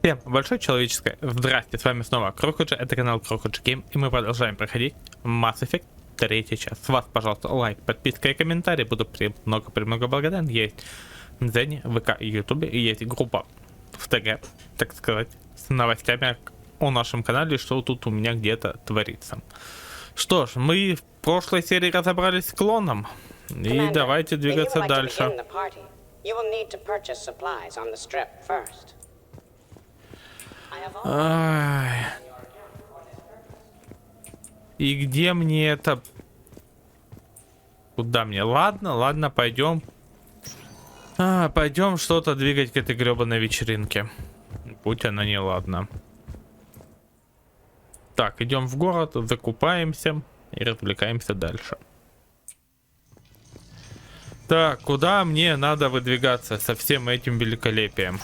Всем большое человеческое здрасте, с вами снова KroKOg, это канал KroKOg, и мы продолжаем проходить Mass Effect 3 часть. С вас, пожалуйста, лайк, подписка и комментарий, буду премного благодарен. Есть в Дзене, ВК и Ютубе, и есть группа в ТГ, так сказать, с новостями о нашем канале, что тут у меня где-то творится. Что ж, мы в прошлой серии разобрались с клоном, и давайте двигаться дальше. Ай. И где мне это? Куда мне? Ладно, пойдем. Пойдем что-то двигать к этой гребаной вечеринке. Будь она не ладна. Так, идем в город, закупаемся и развлекаемся дальше. Так, куда мне надо выдвигаться со всем этим великолепием?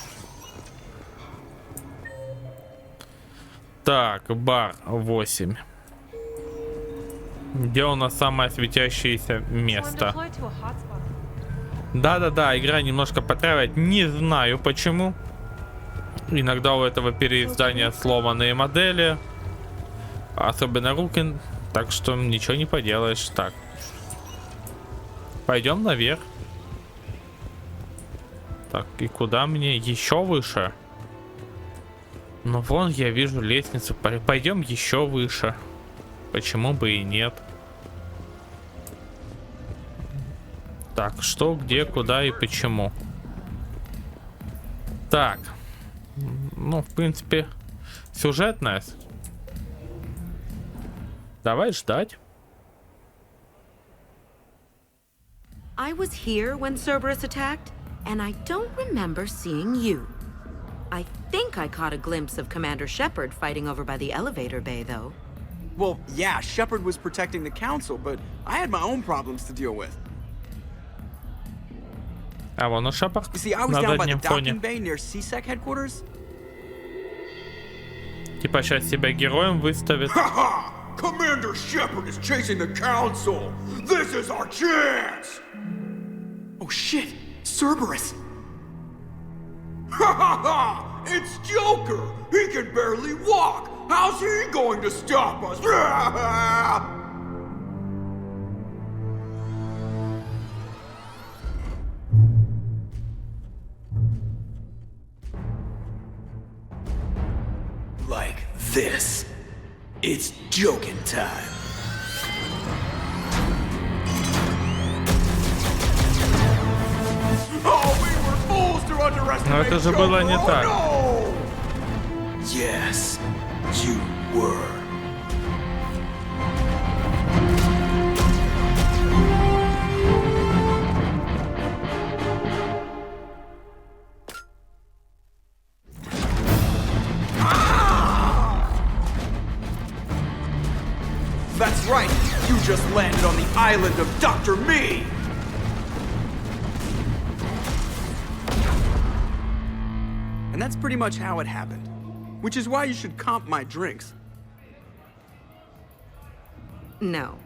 Так, бар 8. Где у нас самое светящееся место? Да, игра немножко потравливает. Не знаю почему. Иногда у этого переиздания сломанные модели. Особенно руки. Так что ничего не поделаешь. Так. Пойдем наверх. Так, и куда мне? Еще выше? Ну вон я вижу лестницу. Пойдем еще выше. Почему бы и нет? Так, что, где, куда и почему? Так. Ну, в принципе, сюжетная. Давай ждать. I was here when Cerberus attacked, and I don't remember seeing you. I think I caught a glimpse of Commander Shepard fighting over by the elevator bay, though. Well, yeah, Shepard was protecting the Council, but I had my own problems to deal with. А вон Шепард You see, I was на down by the заднем фоне. docking bay near CSEC headquarters. Типа сейчас себя героем выставит. Ha! Commander Shepard is chasing the Council! This is our chance! Oh shit, Cerberus! Ha ha ha! It's Joker! He can barely walk! How's he going to stop us? Like this. It's joking time. Oh, we were fools to underestimate Но это же было не Joker. так. Oh, no! Yes, you were. That's right, you just landed on the island of Dr. Me! And that's pretty much how it happened. Which is why you should comp my drinks. No.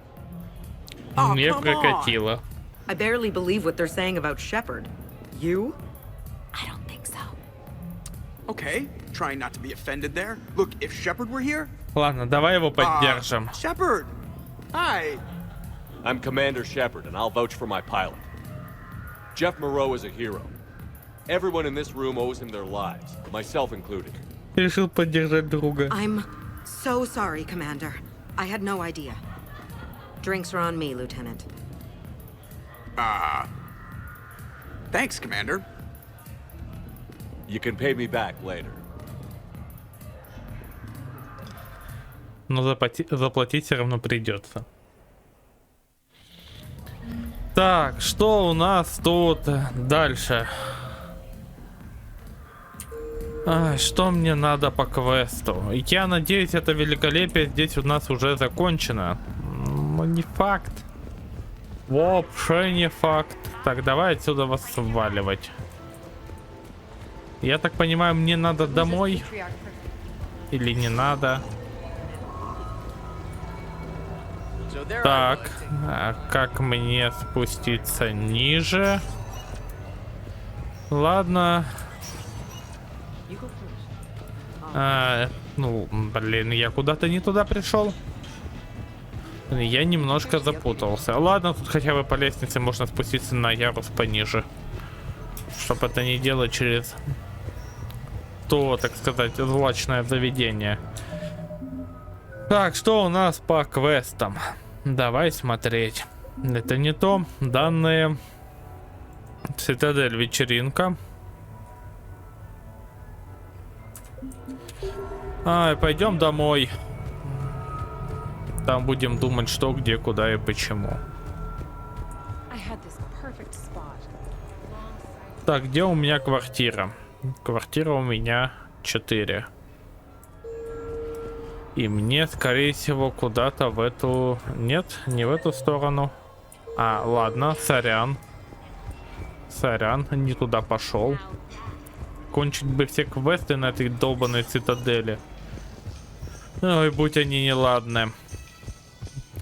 Oh, Не come on. прокатило. I barely believe what they're saying about Shepard. You? I don't think so. Okay, trying not to be offended there. Look, if Shepard were here... Ладно, давай его поддержим. Shepard! Hi! I'm Commander Shepard, and I'll vouch for my pilot. Jeff Moreau is a hero. Everyone in this room owes him their lives, myself included. Решил поддержать друга. I'm so sorry, Commander. I had no idea. Drinks are on me, Lieutenant. Thanks, Commander. You can pay me back later. Но заплатить все равно придется. Так, что у нас тут дальше? Что мне надо по квесту? Я надеюсь, это великолепие здесь у нас уже закончено. Но не факт. Вообще не факт. Так, давай отсюда вас сваливать. Я так понимаю, мне надо домой? Или не надо? Так, а как мне спуститься ниже? Ладно. Ну, блин, я куда-то не туда пришел. Я немножко запутался. Ладно, тут хотя бы по лестнице можно спуститься на ярус пониже. Чтобы это не делать через то, так сказать, злачное заведение. Так, что у нас по квестам? Давай смотреть. Это не то. Данные. Цитадель, вечеринка. Пойдем домой. Там будем думать, что, где, куда и почему. Так, где у меня квартира? Квартира у меня 4. И мне, скорее всего, куда-то в эту... Нет, не в эту сторону. Ладно, сорян. Сорян, не туда пошел. Кончить бы все квесты на этой долбанной цитадели. Ой, будь они неладны.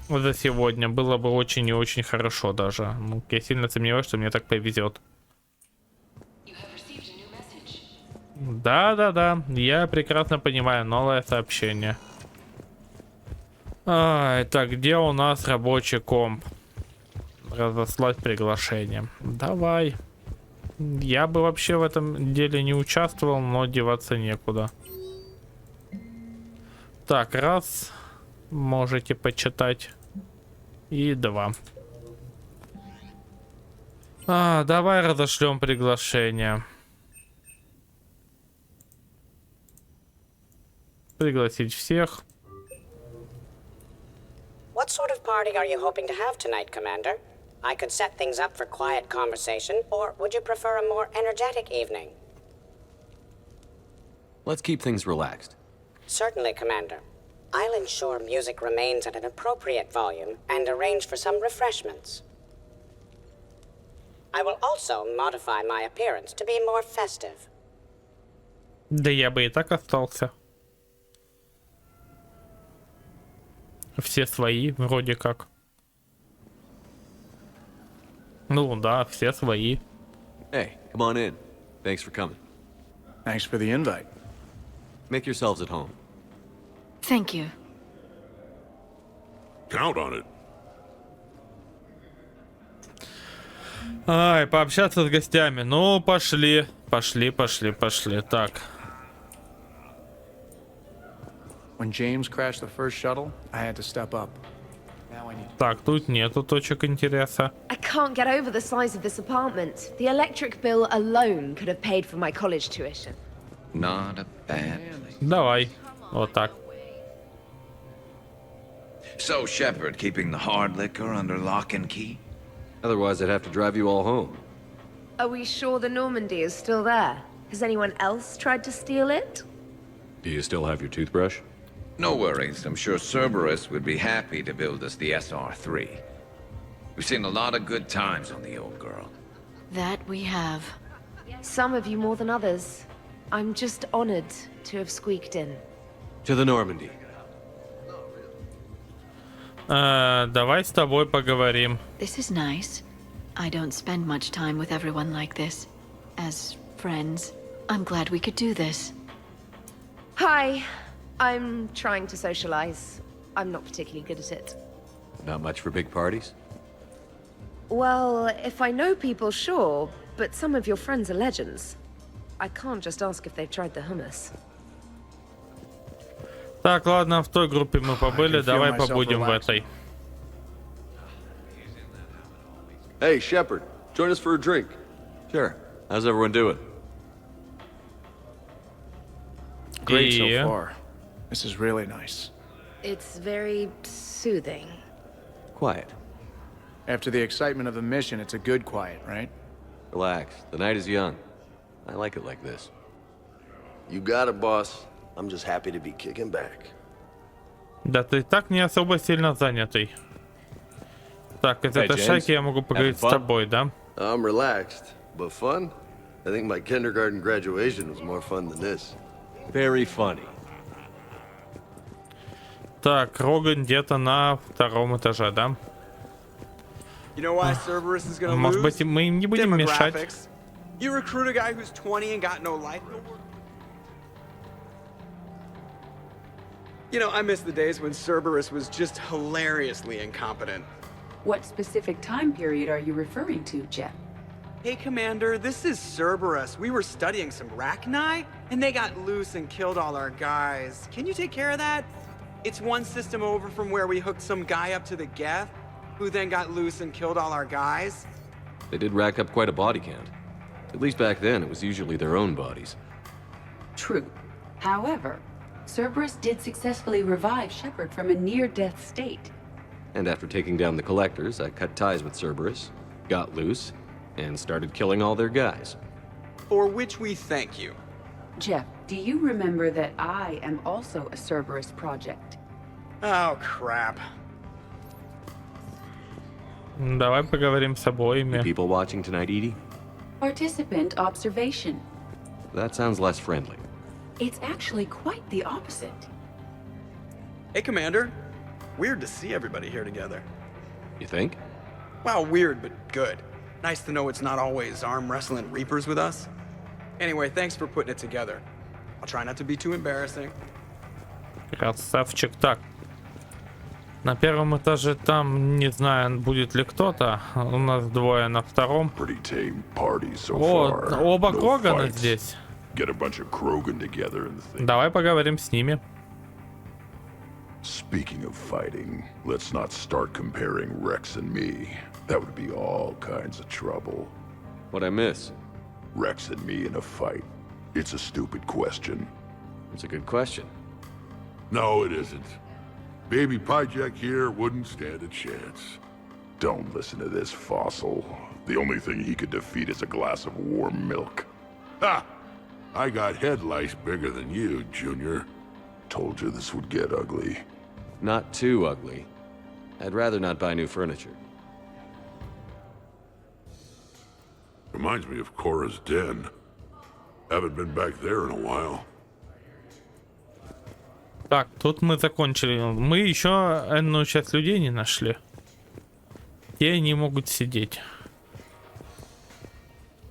За сегодня было бы очень и очень хорошо даже. Ну, я сильно сомневаюсь, что мне так повезет. Да, я прекрасно понимаю, новое сообщение. Так, где у нас рабочий комп? Разослать приглашение. Давай. Я бы вообще в этом деле не участвовал, но деваться некуда. Так, раз. Можете почитать. И 2. Давай разошлем приглашение. Пригласить всех. What sort of party are you hoping to have tonight, Commander? I could set things up for quiet conversation, or would you prefer a more energetic evening? Let's keep things relaxed. Certainly, Commander. I'll ensure music remains at an appropriate volume and arrange for some refreshments. I will also modify my appearance to be more festive. Да я бы и так остался. Все свои, вроде как. Ну да, все свои. Hey, come on in. Thanks for coming. Thanks for the invite. Make yourselves at home. Thank you. Count on it. Пообщаться с гостями. Ну, пошли. Пошли. Так. When James crashed the first shuttle, I had to step up. Now I need. Так, тут нету точек интереса. I can't get over the size of this apartment. The electric bill alone could have paid for my college tuition. Not a bad. Давай. Вот так. So, Shepard, keeping the hard liquor under lock and key? Otherwise, I'd have to drive you all home. Are we sure the Normandy is still there? Has anyone else tried to steal it? Do you still have your toothbrush? No worries. I'm sure Cerberus would be happy to build us the SR3. We've seen a lot of good times on the old girl. That we have. Some of you more than others. I'm just honored to have squeaked in. To the Normandy. Давай с тобой поговорим. This is nice. I don't spend much time with everyone like this. As friends, I'm glad we could do this. Hi. I'm trying to socialize. I'm not particularly good at it. Not much for big parties? Well, if I know people, sure. But some of your friends are legends. I can't just ask if they've tried the hummus. Так, ладно, в той группе мы побыли, давай побудем в этой. Hey, Shepard, join us for a drink. Sure. How's everyone doing? Great so far. This is really nice. It's very soothing. Quiet. After the excitement of the mission, it's a good quiet, right? Relax. The night is young. I like it like this. You got it, boss. I'm just happy to be kicking back. Да ты так не особо сильно занятый. Так, из этой шайки я могу поговорить с тобой, да? I'm relaxed, but fun? I think my kindergarten graduation was more fun than this. Very funny. Так, Роган где-то на 2-м этаже, да? You know why Cerberus is gonna Может lose? быть, мы им не будем мешать? You recruit a guy who's 20 and got no life? You know, I miss the days when Cerberus was just hilariously incompetent. What specific time period are you referring to, Jeff? Hey, Commander, this is Cerberus. We were studying some Rachni, and they got loose and killed all our guys. Can you take care of that? It's one system over from where we hooked some guy up to the Geth, who then got loose and killed all our guys. They did rack up quite a body count. At least back then, it was usually their own bodies. True. However, Cerberus did successfully revive Shepard from a near-death state. And after taking down the Collectors, I cut ties with Cerberus, got loose, and started killing all their guys. For which we thank you. Jeff, do you remember that I am also a Cerberus project? Oh, crap. Давай поговорим с обоими. People watching tonight, Edie? Participant observation. That sounds less friendly. It's actually quite the opposite. Hey, Commander. Weird to see everybody here together. You think? Well, weird, but good. Nice to know it's not always arm wrestling Reapers with us. Anyway, thanks for putting it together. I'll try not to be too embarrassing. Красавчик. Так. На первом этаже там, не знаю, будет ли кто-то. У нас двое на втором. О, оба Крогана здесь. Давай поговорим с ними. Speaking of fighting, let's not start comparing Rex and me. That would be all kinds of trouble. What'd I miss? Rex and me in a fight. It's a stupid question. It's a good question. No, it isn't. Baby Pyjack here wouldn't stand a chance. Don't listen to this fossil. The only thing he could defeat is a glass of warm milk. Ha! I got head lice bigger than you, Junior. Told you this would get ugly. Not too ugly. I'd rather not buy new furniture. Reminds me of Cora's den. Haven't been back there in a while. Так, тут мы закончили. Мы еще энную часть людей не нашли. Где они могут сидеть?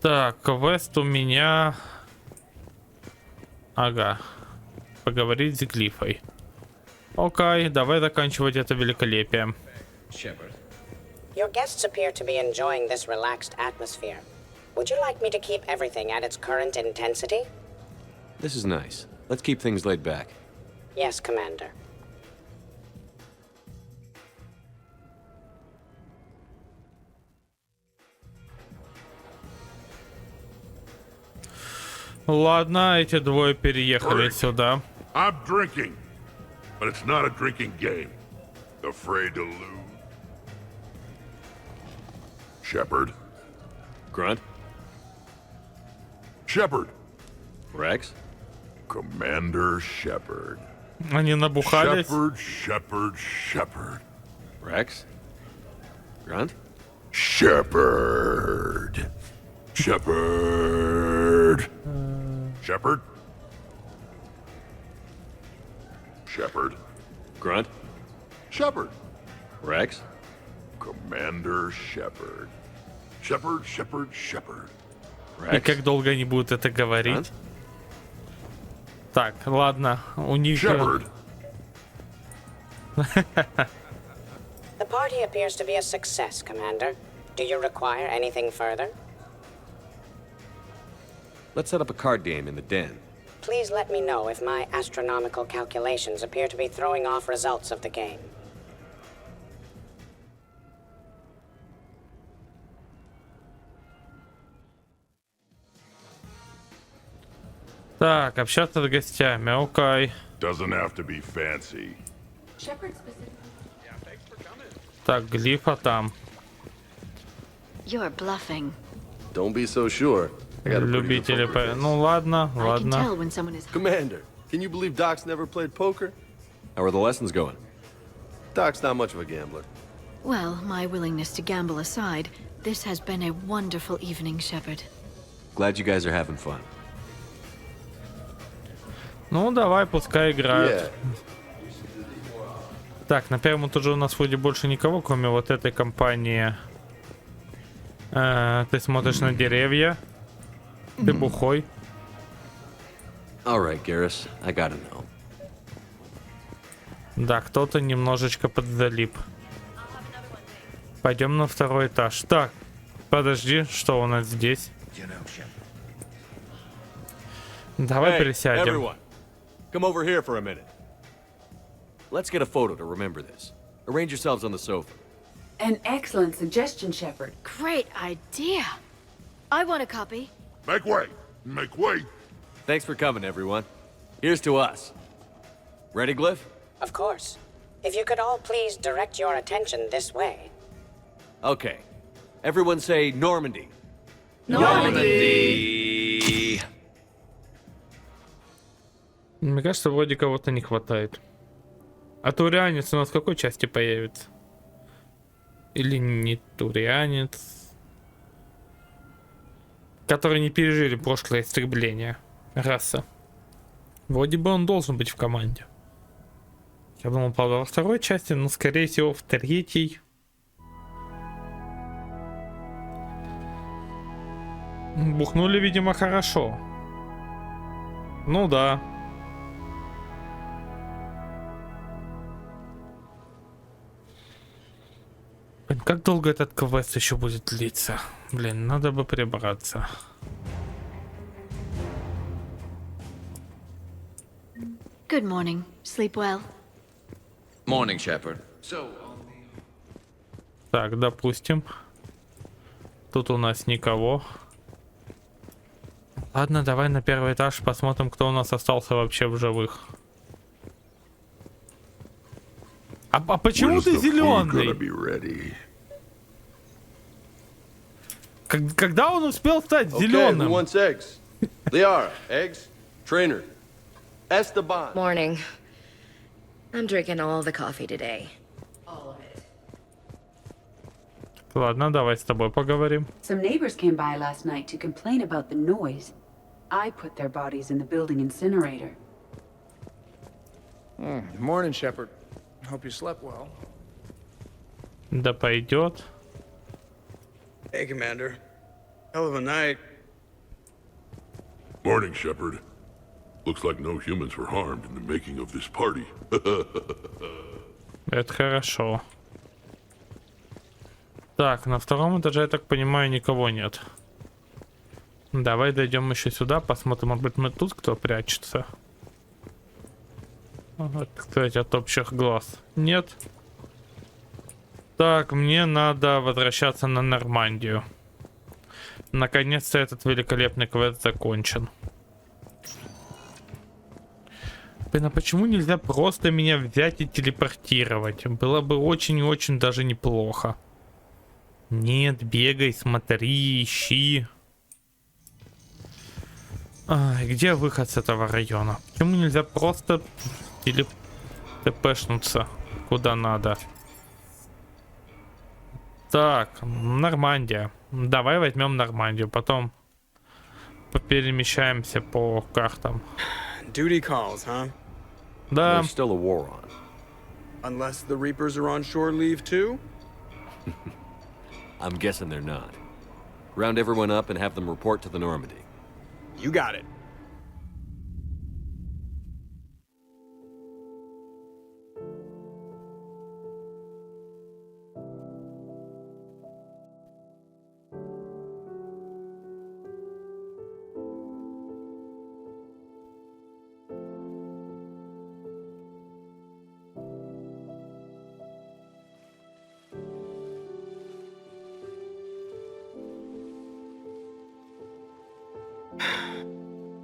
Так, квест у меня... Ага. Поговорить с Глифой. Окей, давай заканчивать это великолепие. Shepard. Your guests appear to be enjoying this relaxed atmosphere. Would you like me to keep everything at its current intensity? This is nice. Let's keep things laid back. Yes, Commander. Ладно, эти двое переехали сюда. I'm drinking, but it's not a drinking game. Afraid to lose. Shepard. Grunt. Shepard. Rex. Commander Shepard. Они набухались. Shepard. Rex. Grunt. Shepard. Shepard. Grunt. Shepard. Rex. Commander Shepard. Shepard. И как долго они будут это говорить? Grunt. Так, ладно, у них... The party appears to be a success, Commander. Do you require anything further? Let's set up a card game in the den. Please let me know if my astronomical calculations appear to be throwing off results of the game. Так, общаться с гостями, окей. Doesn't have to be fancy. Так, Глифа там. You're bluffing. Don't be so sure. I got a pretty good Любители... poker face. Ну ладно, I can ладно. tell when someone is... Commander, can you believe Doc's never played poker? How are the lessons going? Doc's not much of a gambler. Well, my willingness to gamble aside, this has been a wonderful evening, Shepard. Glad you guys are having fun. Ну, давай, пускай играют. Yeah. Так, на первом этаже у нас вроде больше никого, кроме вот этой компании. Ты смотришь на деревья. Ты бухой. All right, Garrus. I gotta know. Да, кто-то немножечко подзалип. Пойдем на второй этаж. Так, подожди, что у нас здесь? Давай пересядем. Everyone, come over here for a minute. Let's get a photo to remember this. Arrange yourselves on the sofa. An excellent suggestion, Shepard. Great idea. I want a copy. Make way! Make way! Thanks for coming, everyone. Here's to us. Ready, Glyph? Of course. If you could all please direct your attention this way. Okay. Everyone say Normandy. Normandy! Мне кажется, вроде кого-то не хватает. А турианец у нас в какой части появится? Или не турианец? Которые не пережили прошлое истребление расы. Вроде бы он должен быть в команде. Я думал, правда, во второй части, но скорее всего в третьей. Бухнули, видимо, хорошо. Ну да. Блин, как долго этот квест еще будет длиться? Блин, надо бы прибраться. Good morning. Sleep well. Morning, Shepard. Так, допустим. Тут у нас никого. Ладно, давай на первый этаж посмотрим, кто у нас остался вообще в живых. А почему ты зеленый? Когда он успел стать зеленым? Morning. I'm drinking all the coffee today. All of it. Ладно, давай с тобой поговорим. Some neighbors came by last night to complain about the noise. I put their bodies in the building incinerator. Morning, Shepard. Hope you slept well. Да пойдет. Hey, Commander. Hell of a night. Morning, Shepard. Looks like no humans were harmed in the making of this party. Это хорошо. Так, на втором этаже, я так понимаю, никого нет. Давай дойдем еще сюда, посмотрим, может быть, мы тут кто прячется. Вот, кстати, от общих глаз. Нет. Так, мне надо возвращаться на Нормандию. Наконец-то этот великолепный квест закончен. Блин, а почему нельзя просто меня взять и телепортировать? Было бы очень и очень даже неплохо. Нет, бегай, смотри, ищи. Ай, где выход с этого района? Почему нельзя просто ТПшнуться куда надо? Так, Нормандия. Давай возьмем Нормандию, потом перемещаемся по картам. Duty calls, huh? Да. There's still a war on. Unless the Reapers are on shore leave too? I'm guessing they're not. Round everyone up and have them report to the Normandy. You got it.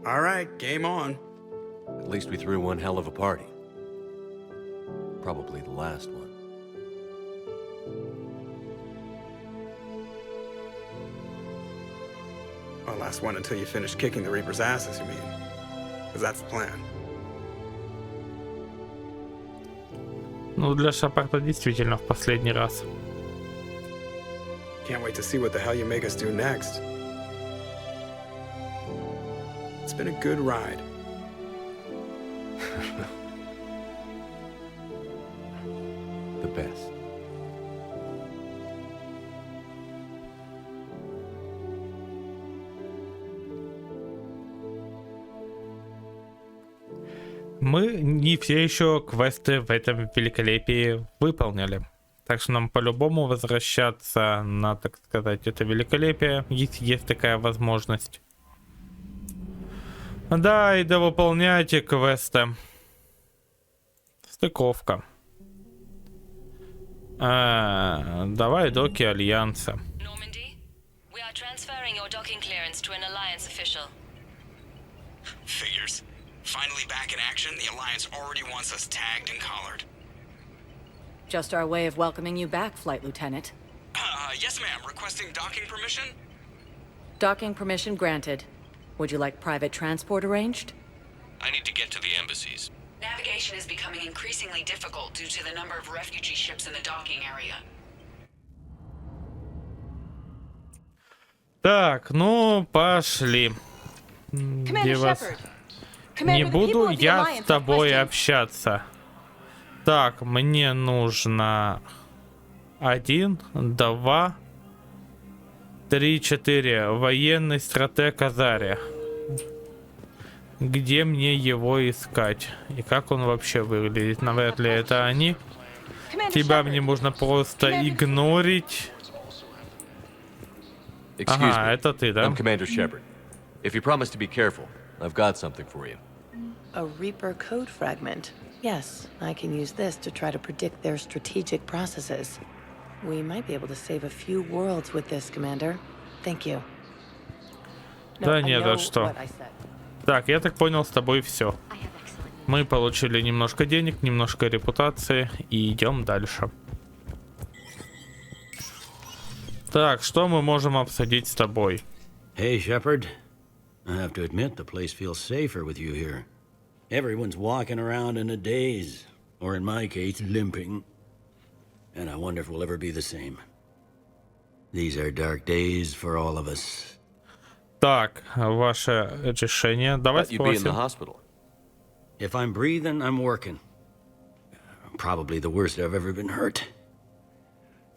All right, game on. At least we threw one hell of a party. Probably the last one. Well, last one until you finish kicking the Reapers' asses, you mean? Because that's the plan. Ну, для Шепарда действительно в последний раз. Can't wait to see what the hell you make us do next. It's been a good ride. The best. Мы не все еще квесты в этом великолепии выполнили. Так что нам по-любому возвращаться на, так сказать, это великолепие, если есть такая возможность. Да, и да выполняйте квесты. Стыковка. Давай доки Альянса. We are transferring your docking clearance to an Alliance official. Figures. Finally back in action, the Alliance already wants us tagged and collared. Just our way of welcoming you back, Flight Lieutenant. Yes, ma'am. Requesting docking permission? Docking permission granted. Would you like private transport arranged? I need to get to the embassies. Navigation is becoming increasingly difficult due to the number of refugee ships in the docking area. Так, ну пошли. Не буду я с тобой общаться. Так, мне нужно 1, 2, 3, 4. Военный стратег Азария. Где мне его искать? И как он вообще выглядит? Навряд ли это они. Тебя мне можно просто игнорить. Ага, это ты, да? I'm Commander Shepard. If you promise to be careful, I've got something for you. A Reaper code fragment. Yes, I can use this to try to predict their strategic processes. We might be able to save a few worlds with this, Commander. Thank you. Да нет, да что. Так, я так понял, с тобой все. Мы получили немножко денег, немножко репутации и идем дальше. Так, что мы можем обсудить с тобой? Hey, Shepard. I have to admit, the place feels safer with you here. Everyone's walking around in a daze, or in my case, limping. And I wonder if we'll ever be the same. These are dark days for all of us. Так, ваше решение. Давай спросим. If I'm breathing, I'm working. Probably the worst I've ever been hurt.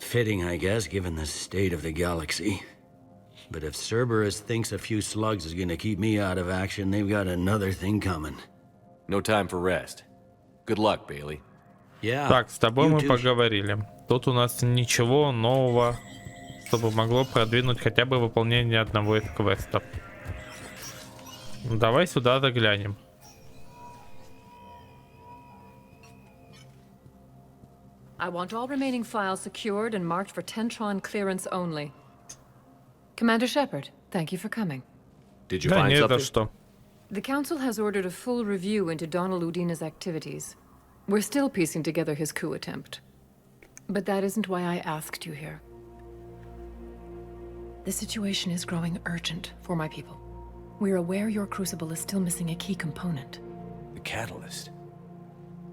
Fitting, I guess, given the state of the galaxy. But if Cerberus thinks a few slugs is gonna keep me out of action, they've got another thing coming. No time for rest. Good luck, Bailey. Yeah. Так, с тобой мы поговорили. Тут у нас ничего нового, чтобы могло продвинуть хотя бы выполнение одного из квестов. Давай сюда заглянем. I want all remaining files secured and marked for Tentron clearance only. Commander Shepard, thank you for coming. Did you find something? The Council has ordered a full review into Donald Udina's activities. We're still piecing together his coup attempt. But that isn't why I asked you here. The situation is growing urgent for my people. We're aware your crucible is still missing a key component. The catalyst.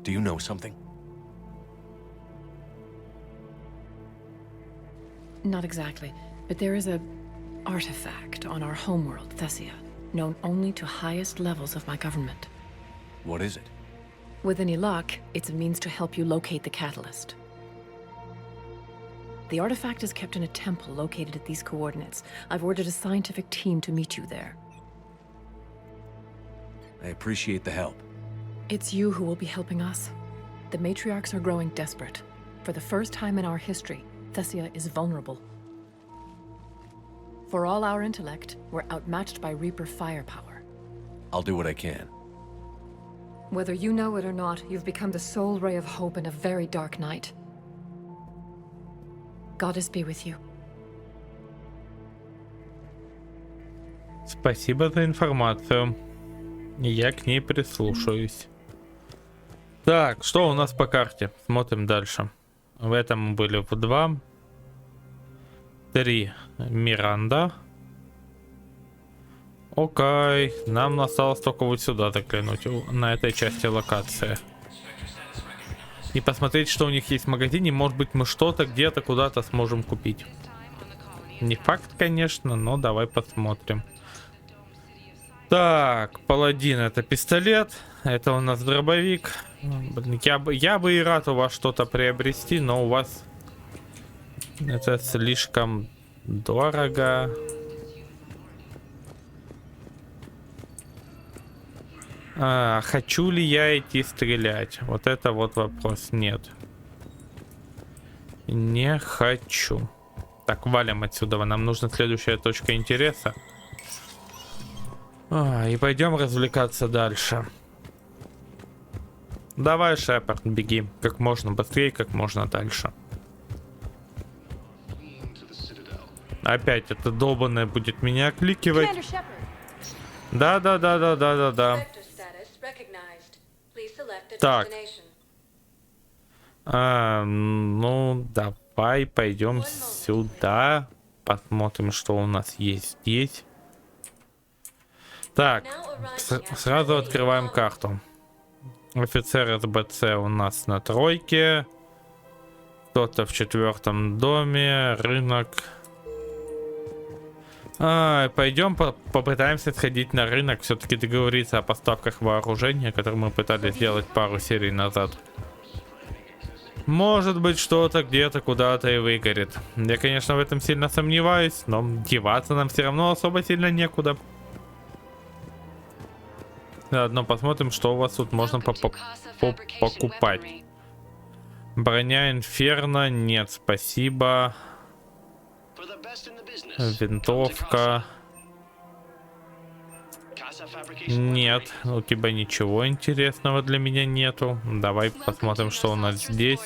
Do you know something? Not exactly, but there is a artifact on our homeworld, Thessia, known only to highest levels of my government. What is it? With any luck, it's a means to help you locate the catalyst. The artifact is kept in a temple located at these coordinates. I've ordered a scientific team to meet you there. I appreciate the help. It's you who will be helping us. The matriarchs are growing desperate. For the first time in our history, Thessia is vulnerable. For all our intellect, we're outmatched by Reaper firepower. I'll do what I can. Whether you know it or not, you've become the sole ray of hope in a very dark night. Goddess be with you. Спасибо за информацию. Я к ней прислушаюсь. Так, что у нас по карте? Смотрим дальше. В этом мы были в 2. 3. Миранда. Окей. Нам осталось только вот сюда заглянуть, на этой части локации. И посмотреть, что у них есть в магазине. Может быть, мы что-то где-то куда-то сможем купить. Не факт, конечно, но давай посмотрим. Так, паладин — это пистолет. Это у нас дробовик. Блин, я бы и рад у вас что-то приобрести, но у вас это слишком дорого. Хочу ли я идти стрелять? Вот это вот вопрос. Нет. Не хочу. Так, валим отсюда. Нам нужна следующая точка интереса. И пойдем развлекаться дальше. Давай, Шепард, беги. Как можно быстрее, как можно дальше. Опять это долбанное будет меня окликивать. Да. Так. Ну, давай пойдем сюда. Посмотрим, что у нас есть здесь. Так, сразу открываем карту. Офицер СБЦ у нас на тройке. Кто-то в 4-м доме. Рынок. Пойдем попытаемся сходить на рынок. Все-таки договориться о поставках вооружения, которые мы пытались сделать пару серий назад. Может быть, что-то где-то куда-то и выгорит. Я, конечно, в этом сильно сомневаюсь, но деваться нам все равно особо сильно некуда. Заодно посмотрим, что у вас тут можно покупать. Броня Инферно, нет, спасибо. Винтовка. Нет, у тебя ничего интересного для меня нету. Давай посмотрим, что у нас здесь.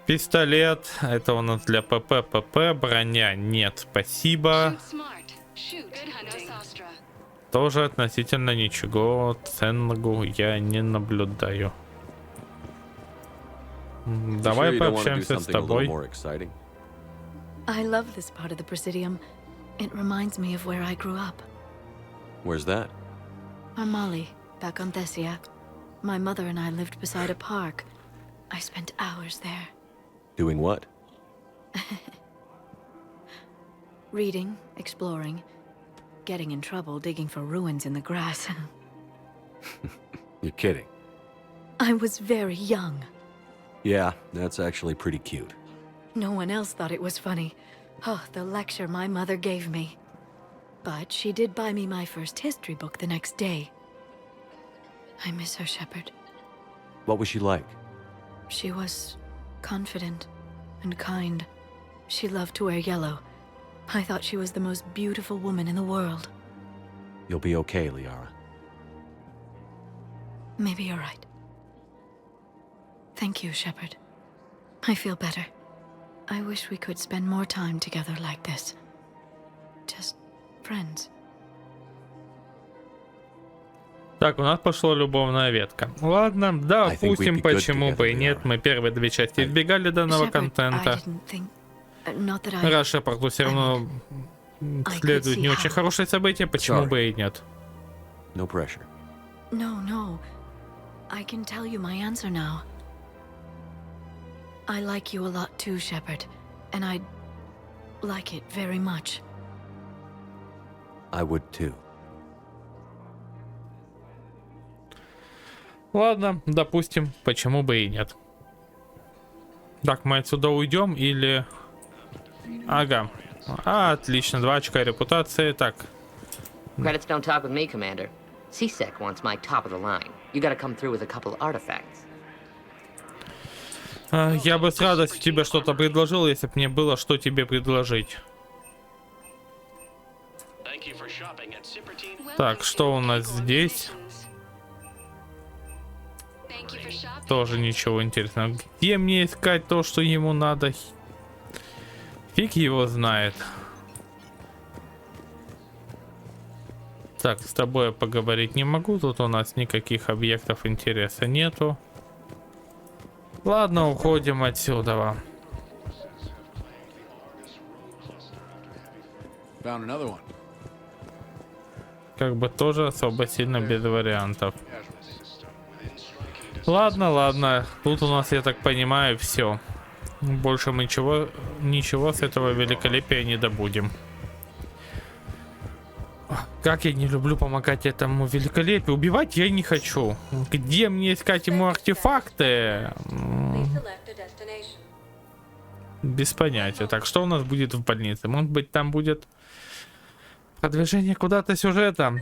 Пистолет, это у нас для ПП. Броня, нет, спасибо. Тоже относительно ничего ценного я не наблюдаю. Давай пообщаемся с тобой. I love this part of the Presidium. It reminds me of where I grew up. Where's that? Armali, back on Thessia. My mother and I lived beside a park. I spent hours there. Doing what? Reading, exploring, getting in trouble digging for ruins in the grass. You're kidding. I was very young. Yeah, that's actually pretty cute. No one else thought it was funny. Oh, the lecture my mother gave me. But she did buy me my first history book the next day. I miss her, Shepard. What was she like? She was confident and kind. She loved to wear yellow. I thought she was the most beautiful woman in the world. You'll be okay, Liara. Maybe you're right. Thank you, Shepard. I feel better. I wish we could spend more time together like this. Just friends. Так, у нас пошла любовная ветка. Ладно, да, допустим, почему бы и нет. Мы первые две части избегали данного контента. Раз Шепарду все равно следует не очень хорошее событие, почему бы и нет. No pressure. No. I can tell you my answer now. I like you a lot too, Shepard, and I'd like it very much. I would too. Ладно, допустим, почему бы и нет. Так, мы отсюда уйдем или... Ага. Отлично, 2 очка репутации. Так. Credits don't talk with me, Commander. CSEC wants my top of the line. You gotta come through with a couple artifacts. Я бы с радостью тебе что-то предложил, если бы мне было что тебе предложить. Так, что у нас здесь? Тоже ничего интересного. Где мне искать то, что ему надо? Фиг его знает. Так, с тобой я поговорить не могу. Тут у нас никаких объектов интереса нету. Ладно, уходим отсюда. Как бы тоже особо сильно без вариантов. Ладно. Тут у нас, я так понимаю, все. Больше мы ничего с этого великолепия не добудем. Как я не люблю помогать этому великолепию. Убивать я не хочу. Где мне искать ему артефакты? Без понятия. Так, что у нас будет в больнице? Может быть, там будет продвижение куда-то сюжета.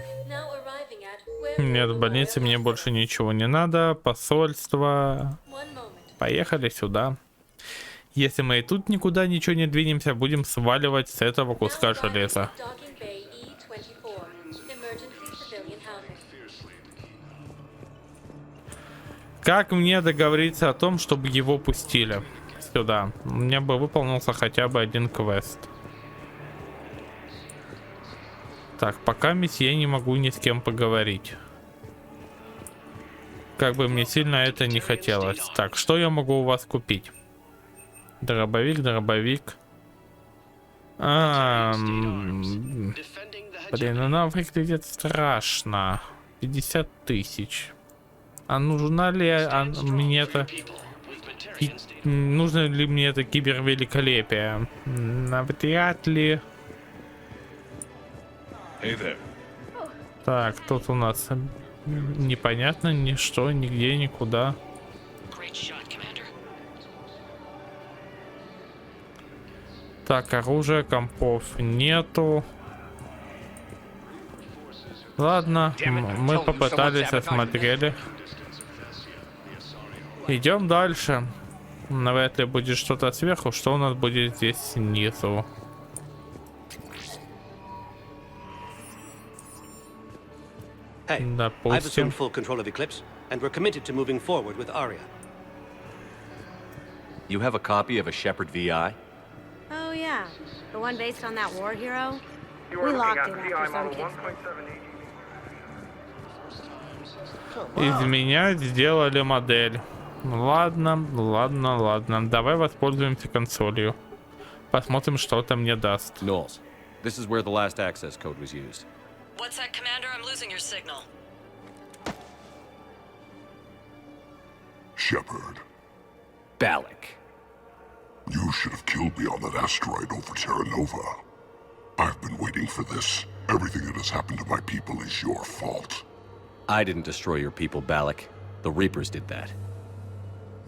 Нет, в больнице мне больше ничего не надо. Посольство. Поехали сюда. Если мы и тут никуда ничего не двинемся, будем сваливать с этого куска железа. Как мне договориться о том, чтобы его пустили сюда? У меня бы выполнился хотя бы один квест. Так, пока я не могу ни с кем поговорить. Как бы мне сильно это не хотелось. Так, что я могу у вас купить? Дробовик. Блин, она выглядит страшно. 50 тысяч. А нужна ли мне это? Нужно ли мне это кибервеликолепие? Навряд ли. Так, тут у нас непонятно ни что, нигде, никуда. Так, оружия, компов нету. Ладно, мы попытались, осмотрели. Идем дальше. Навряд ли будет что-то сверху. Что у нас будет здесь снизу? Допустим. You have a copy of a Shepard VI? Oh yeah, the one based on that war hero. We locked it after some kids. Из меня сделали модель. Ладно. Давай воспользуемся консолью. Посмотрим, что это мне даст. Knowles, this is where the last access code was used. What's that, Commander? I'm losing your signal. Shepard. Balak. You should have killed me on that asteroid over Terra Nova. I've been waiting for this. Everything that has happened to my people is your fault. I didn't destroy your people, Balak. The Reapers did that.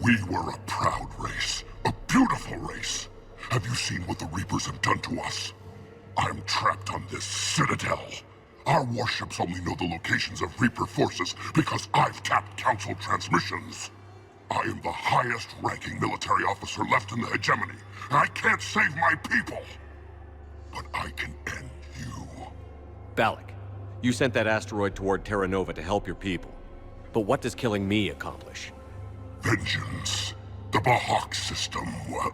We were a proud race. A beautiful race. Have you seen what the Reapers have done to us? I'm trapped on this citadel. Our warships only know the locations of Reaper forces because I've tapped Council transmissions. I am the highest-ranking military officer left in the hegemony, and I can't save my people. But I can end you. Balak, you sent that asteroid toward Terra Nova to help your people. But what does killing me accomplish? Vengeance. The BEHRINGER system, well...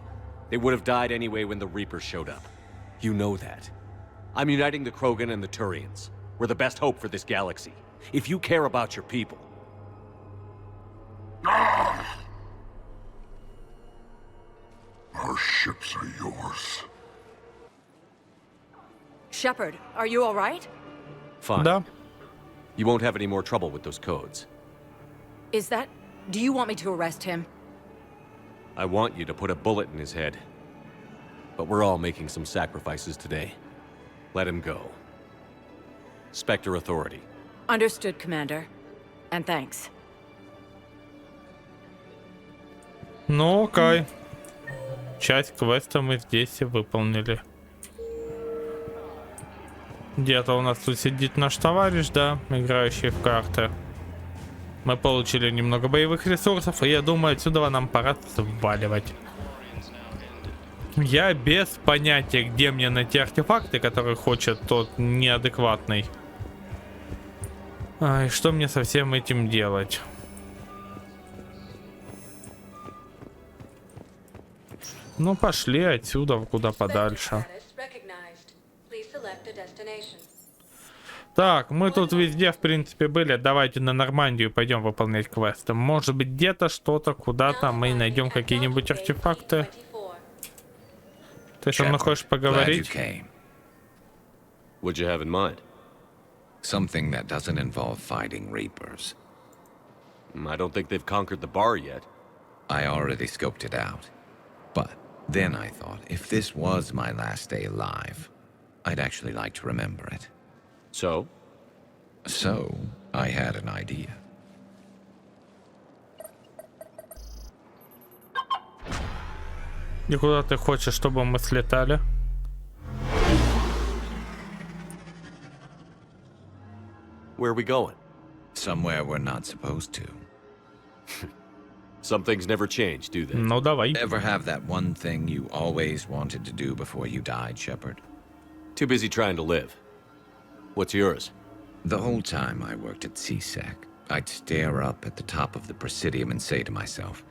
They would have died anyway when the Reapers showed up. You know that. I'm uniting the Krogan and the Turians. We're the best hope for this galaxy. If you care about your people... Our ships are yours. Shepard, are you all right? Fine. Да. You won't have any more trouble with those codes. Is that... Do you want me to arrest him? I want you to put a bullet in his head. But we're all making some sacrifices today. Let him go. Spectre Authority. Understood, Commander. And thanks. Ну, окей. Часть квеста мы здесь и выполнили. Где-то у нас тут сидит наш товарищ, да, играющий в карты. Мы получили немного боевых ресурсов, и я думаю, отсюда нам пора сваливать. Я без понятия, где мне найти артефакты, которые хочет тот неадекватный. И что мне со всем этим делать? Ну, пошли отсюда, куда подальше. Так, мы тут везде, в принципе, были. Давайте на Нормандию пойдем выполнять квесты. Может быть, где-то что-то, куда-то мы найдем какие-нибудь артефакты. Ты со мной хочешь поговорить? What'd you have in mind? Something that doesn't involve fighting Reapers. I don't think they've conquered the bar yet. I already scoped it out. But then I thought, if this was my last day alive, I'd actually like to remember it. So? So, I had an idea. И куда ты хочешь, чтобы мы слетали? Where are we going? somewhere we're not supposed to. Some things never change, do they? Ну, давай. Ever have that one thing you always wanted to do before you died, Shepard? Too busy trying to live. What's yours? The whole time I worked at CSEC, I'd stare up at the top of the Presidium and say to myself,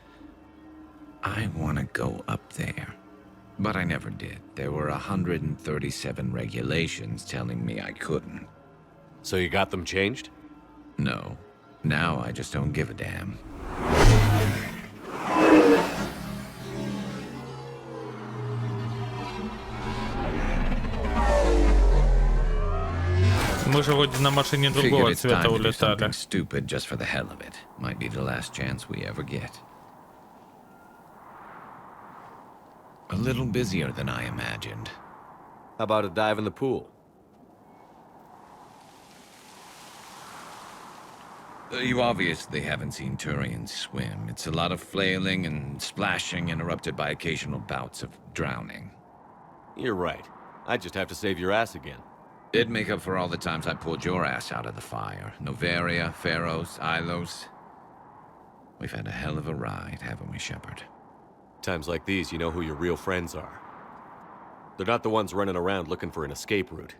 I want to go up there. But I never did. There were 137 regulations telling me I couldn't. So you got them changed? No. Now I just don't give a damn. Мы же вроде на машине другого цвета улетали. Stupid just for the hell of it. Might be the last chance we ever get. A little busier than I imagined. How about a dive in the pool? You obviously haven't seen Turians swim. It's a lot of flailing and splashing interrupted by occasional bouts of drowning. You're right. I just have to save your ass again. It'd make up for all the times I pulled your ass out of the fire. Noveria, Pharos, Ilos. We've had a hell of a ride, haven't we, Shepard? Times like these, you know who your real friends are. They're not the ones running around looking for an escape route.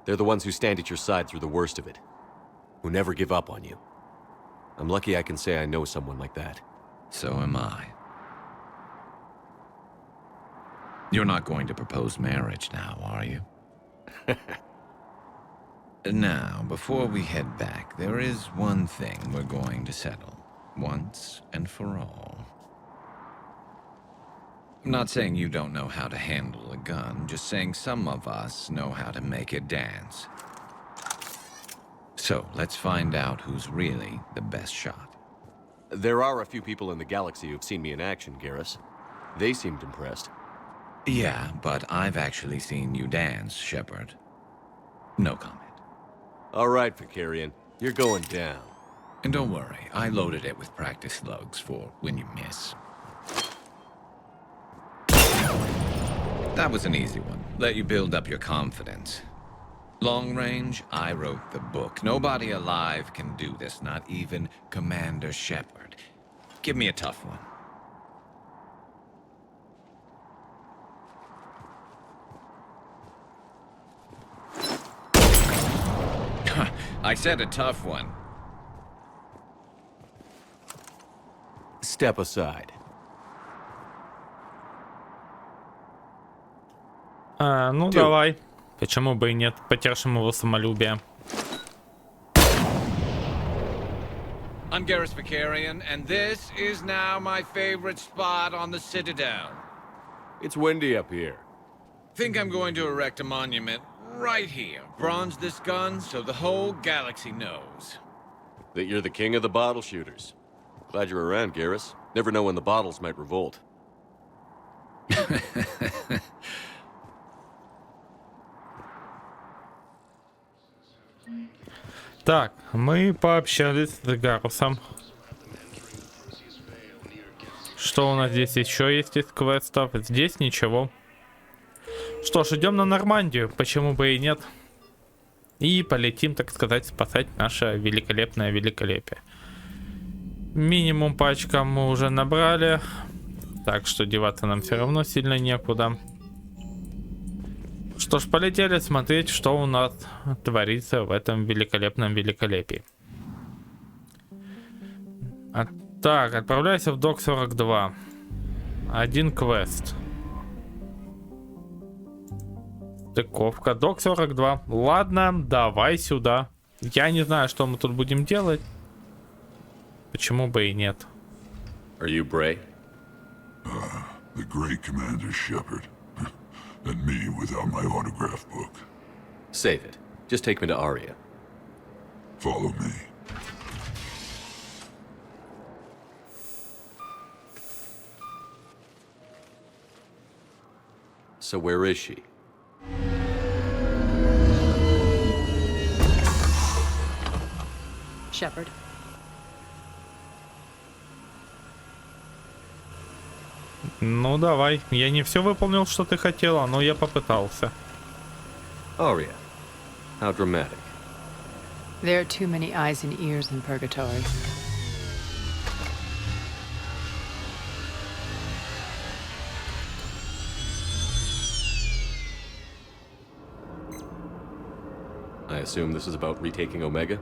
They're the ones who stand at your side through the worst of it. Who never give up on you. I'm lucky I can say I know someone like that. So am I. You're not going to propose marriage now, are you? Now, before we head back, there is one thing we're going to settle. Once and for all. I'm not saying you don't know how to handle a gun, just saying some of us know how to make it dance. So, let's find out who's really the best shot. There are a few people in the galaxy who've seen me in action, Garrus. They seemed impressed. Yeah, but I've actually seen you dance, Shepard. No comment. All right, Vicarian. You're going down. And don't worry, I loaded it with practice slugs for when you miss. That was an easy one. Let you build up your confidence. Long range, I wrote the book. Nobody alive can do this, not even Commander Shepard. Give me a tough one. I said a tough one. Step aside. Ну давай. Почему бы и нет? Потешим его самолюбие. I'm Garrus Vicarian, and this is now my favorite spot on the Citadel. It's windy up here. Think I'm going to erect a monument right here. Bronze this gun so the whole galaxy knows. That you're the king of the bottle shooters. Glad you're around, Garrus. Never know when the bottles might revolt. Так, мы пообщались с Гарусом. Что у нас здесь еще есть из квестов? Здесь ничего. Что ж, идем на Нормандию, почему бы и нет. И полетим, так сказать, спасать наше великолепное великолепие. Минимум пачка мы уже набрали. Так что деваться нам все равно сильно некуда. Что ж, полетели смотреть, что у нас творится в этом великолепном великолепии. Так, отправляйся в док 42. Один квест. Стыковка. Док 42. Ладно, давай сюда. Я не знаю, что мы тут будем делать. Почему бы и нет. Are you Bray? The great Commander Shepard. And me without my autograph book. Save it. Just take me to Aria. Follow me. So where is she? Shepard. Ну давай, я не все выполнил, что ты хотела, но я попытался. Aria. How dramatic. There are too many eyes and ears in purgatory. I assume this is about retaking Omega?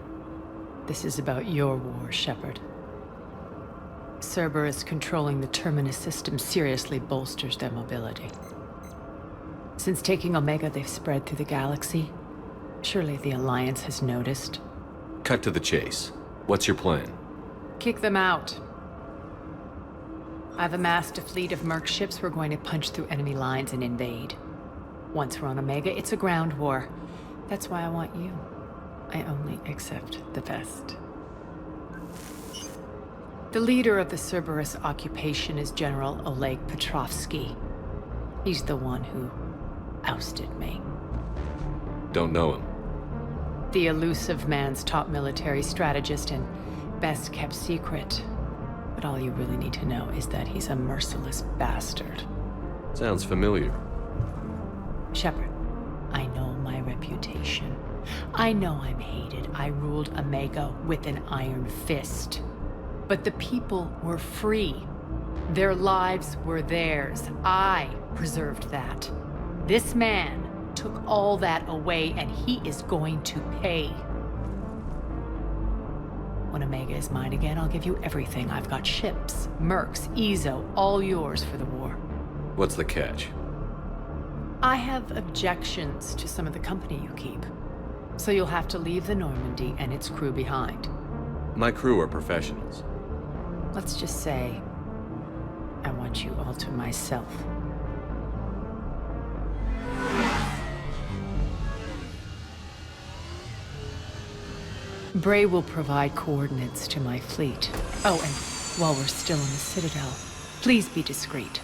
This is about your war, Shepard. Cerberus controlling the Terminus system seriously bolsters their mobility. Since taking Omega, they've spread through the galaxy. Surely the Alliance has noticed. Cut to the chase. What's your plan? Kick them out. I've amassed a fleet of merc ships. We're going to punch through enemy lines and invade. Once we're on Omega, it's a ground war. That's why I want you. I only accept the best. The leader of the Cerberus occupation is General Oleg Petrovsky. He's the one who ousted me. Don't know him. The elusive man's top military strategist and best kept secret. But all you really need to know is that he's a merciless bastard. Sounds familiar. Shepard, I know my reputation. I know I'm hated. I ruled Omega with an iron fist. But the people were free. Their lives were theirs. I preserved that. This man took all that away, and he is going to pay. When Omega is mine again, I'll give you everything. I've got ships, mercs, Ezo, all yours for the war. What's the catch? I have objections to some of the company you keep. So you'll have to leave the Normandy and its crew behind. My crew are professionals. Let's just say, I want you all to myself. Bray will provide coordinates to my fleet. Oh, and while we're still in the Citadel, please be discreet.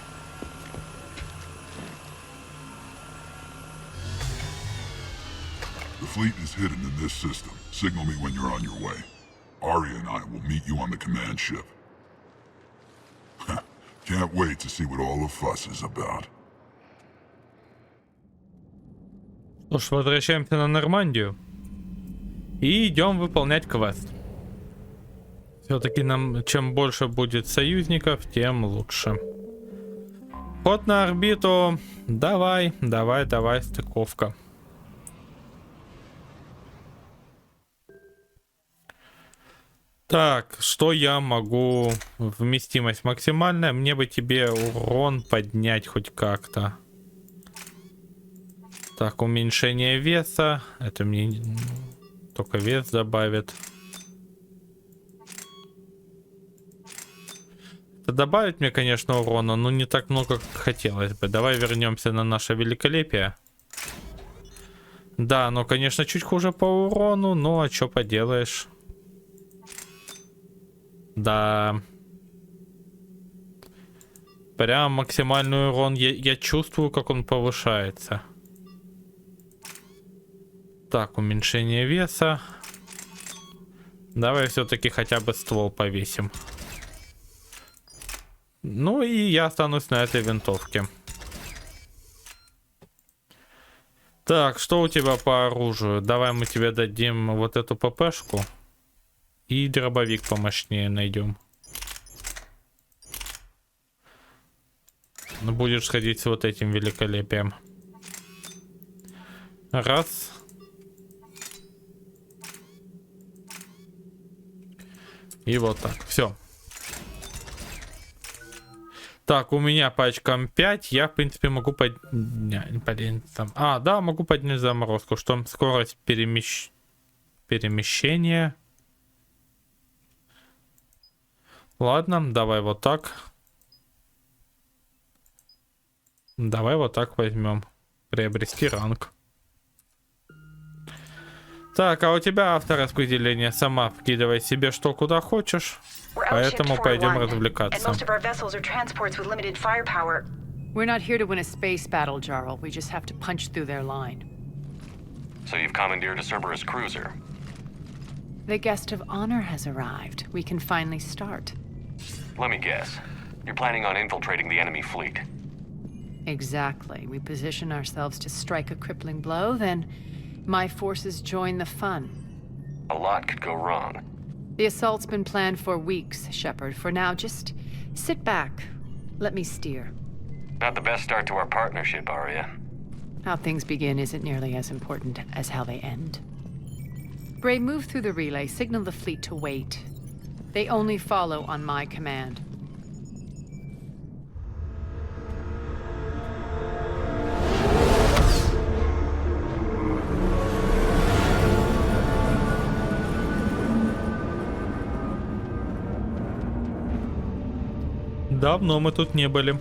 The fleet is hidden in this system. Signal me when you're on your way. Arya and I will meet you on the command ship. Can't wait to see what all the fuss is about. Ну ж, возвращаемся на Нормандию. И идем выполнять квест. Все-таки нам, чем больше будет союзников, тем лучше. Ход на орбиту. Давай, стыковка. Так, что я могу? Вместимость максимальная. Мне бы тебе урон поднять хоть как-то. Так, уменьшение веса. Это мне только вес добавит. Это добавит мне, конечно, урона, но не так много, как хотелось бы. Давай вернемся на наше великолепие. Да, ну, конечно, чуть хуже по урону, но а что поделаешь? Да. Прям максимальный урон. Я чувствую, как он повышается. Так, уменьшение веса. Давай все-таки хотя бы ствол повесим. Ну и я останусь на этой винтовке. Так, что у тебя по оружию? Давай мы тебе дадим вот эту ППшку. И дробовик помощнее найдем. Ну, будешь ходить с вот этим великолепием. Раз. И вот так. Все. Так, у меня по очкам 5. Я, в принципе, могу поднять... А, да, могу поднять заморозку. Что скорость перемещения... Ладно, давай вот так. Давай вот так возьмем. Приобрести ранг. Так, а у тебя автораспределение. Сама вкидывай себе что куда хочешь. Поэтому пойдем развлекаться. We're not here to win a space battle, Jarl. We just have to punch through their line. So you've commandeered a Cerberus cruiser. The guest of honor has arrived. We can finally start. Let me guess. You're planning on infiltrating the enemy fleet. Exactly. We position ourselves to strike a crippling blow, then my forces join the fun. A lot could go wrong. The assault's been planned for weeks, Shepard. For now, just sit back. Let me steer. Not the best start to our partnership, Arya. How things begin isn't nearly as important as how they end. Gray, move through the relay. Signal the fleet to wait. They only follow on my command. Давно мы тут не были.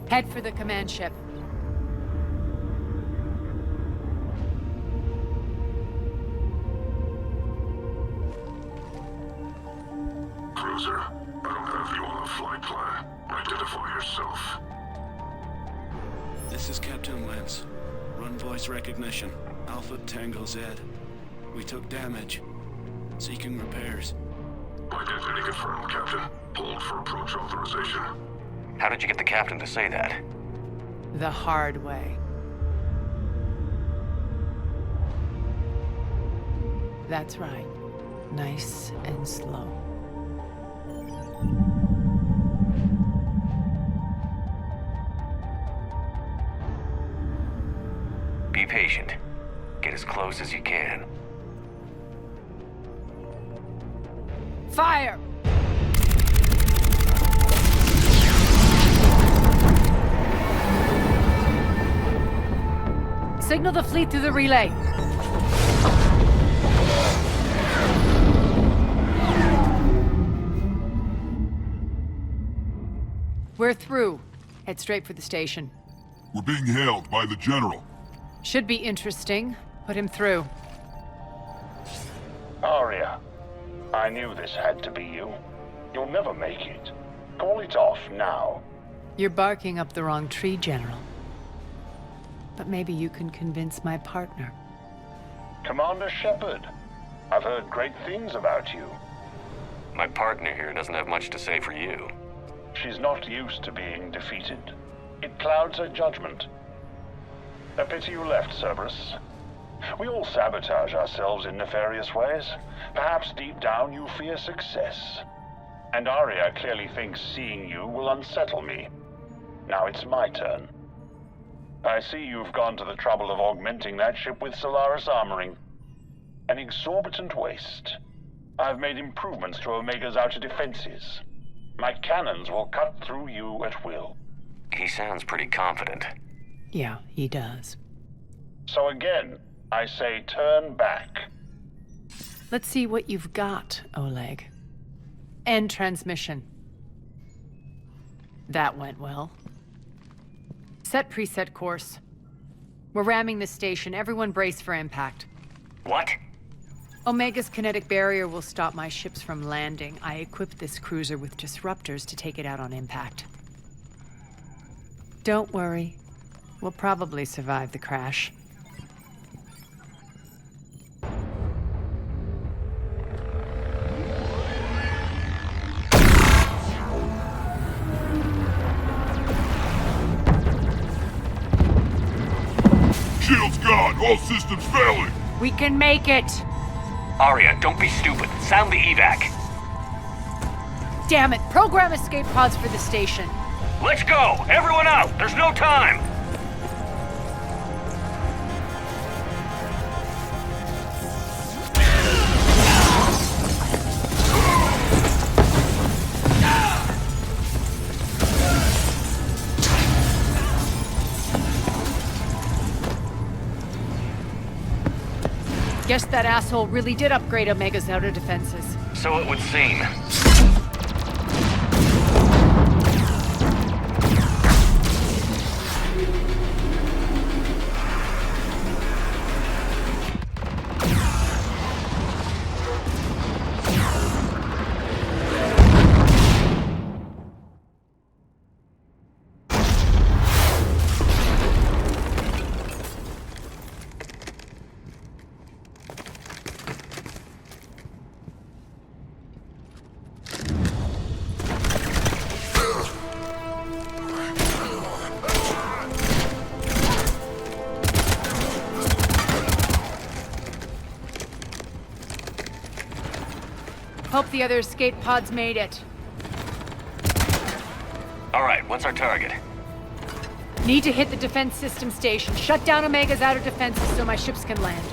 Head for the command ship. Cruiser, I don't have you on the flight plan. Identify yourself. This is Captain Lance. Run voice recognition. Alpha Tango Z. We took damage. Seeking repairs. Identity confirmed, Captain. Hold for approach authorization. How did you get the captain to say that? The hard way. That's right. Nice and slow. Be patient. Get as close as you can. Fire! Signal the fleet through the relay. We're through. Head straight for the station. We're being hailed by the General. Should be interesting. Put him through. Arya, I knew this had to be you. You'll never make it. Call it off now. You're barking up the wrong tree, General. But maybe you can convince my partner. Commander Shepard, I've heard great things about you. My partner here doesn't have much to say for you. She's not used to being defeated. It clouds her judgment. A pity you left, Cerberus. We all sabotage ourselves in nefarious ways. Perhaps deep down you fear success. And Arya clearly thinks seeing you will unsettle me. Now it's my turn. I see you've gone to the trouble of augmenting that ship with Solaris armoring. An exorbitant waste. I've made improvements to Omega's outer defenses. My cannons will cut through you at will. He sounds pretty confident. Yeah, he does. So again, I say turn back. Let's see what you've got, Oleg. End transmission. That went well. Set preset course. We're ramming the station. Everyone brace for impact. What? Omega's kinetic barrier will stop my ships from landing. I equipped this cruiser with disruptors to take it out on impact. Don't worry. We'll probably survive the crash. Shield's gone! All systems failing! We can make it! Arya, don't be stupid. Sound the evac. Damn it! Program escape pods for the station. Let's go! Everyone out! There's no time! Guess that asshole really did upgrade Omega's outer defenses. So it would seem. Hope the other escape pods made it. All right, what's our target? Need to hit the defense system station. Shut down Omega's outer defenses so my ships can land.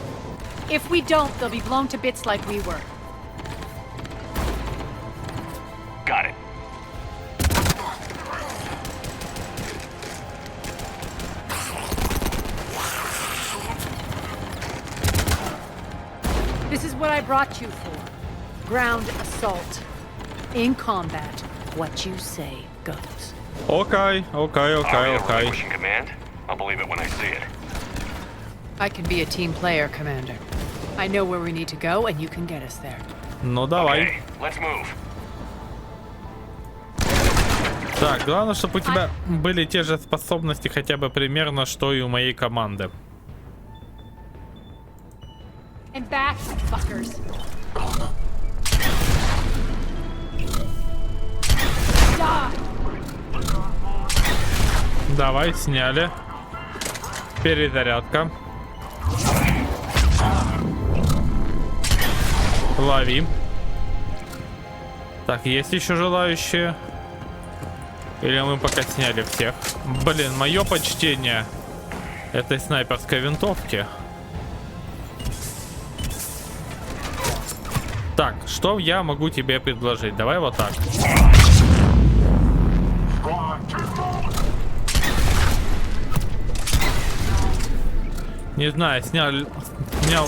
If we don't, they'll be blown to bits like we were. Got it. This is what I brought you for. Ground assault. In combat, what you say goes. Okay. Relinquishing command? I'll believe it when I see it. I can be a team player, Commander. I know where we need to go, and you can get us there. Ну давай. Okay, let's move. Так, главное, чтобы у тебя были те же способности хотя бы примерно, что и у моей команды. And back, fuckers. Давай, сняли. Перезарядка. Лови. Так, есть еще желающие? Или мы пока сняли всех? Блин, мое почтение этой снайперской винтовки. Так, что я могу тебе предложить? Давай вот так. Не знаю, снял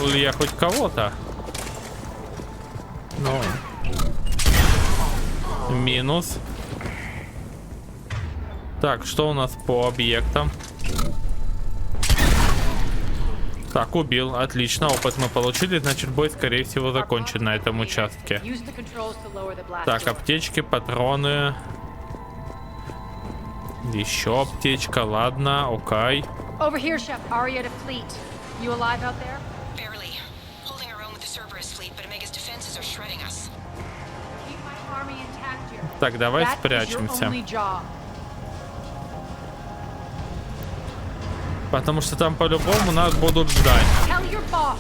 ли я хоть кого-то. Ну. Минус. Так, что у нас по объектам? Так, убил. Отлично, опыт мы получили. Значит, бой, скорее всего, закончен на этом участке. Так, аптечки, патроны. Еще аптечка, ладно, окей. Over here, Chef. Aria to fleet. You alive out there? Barely. Holding our own with the Cerberus fleet, but Omega's defenses are shredding us. Keep my army intact here. Так, давай That is your спрячемся. only job. Потому что там по-любому нас будут ждать. Tell your boss.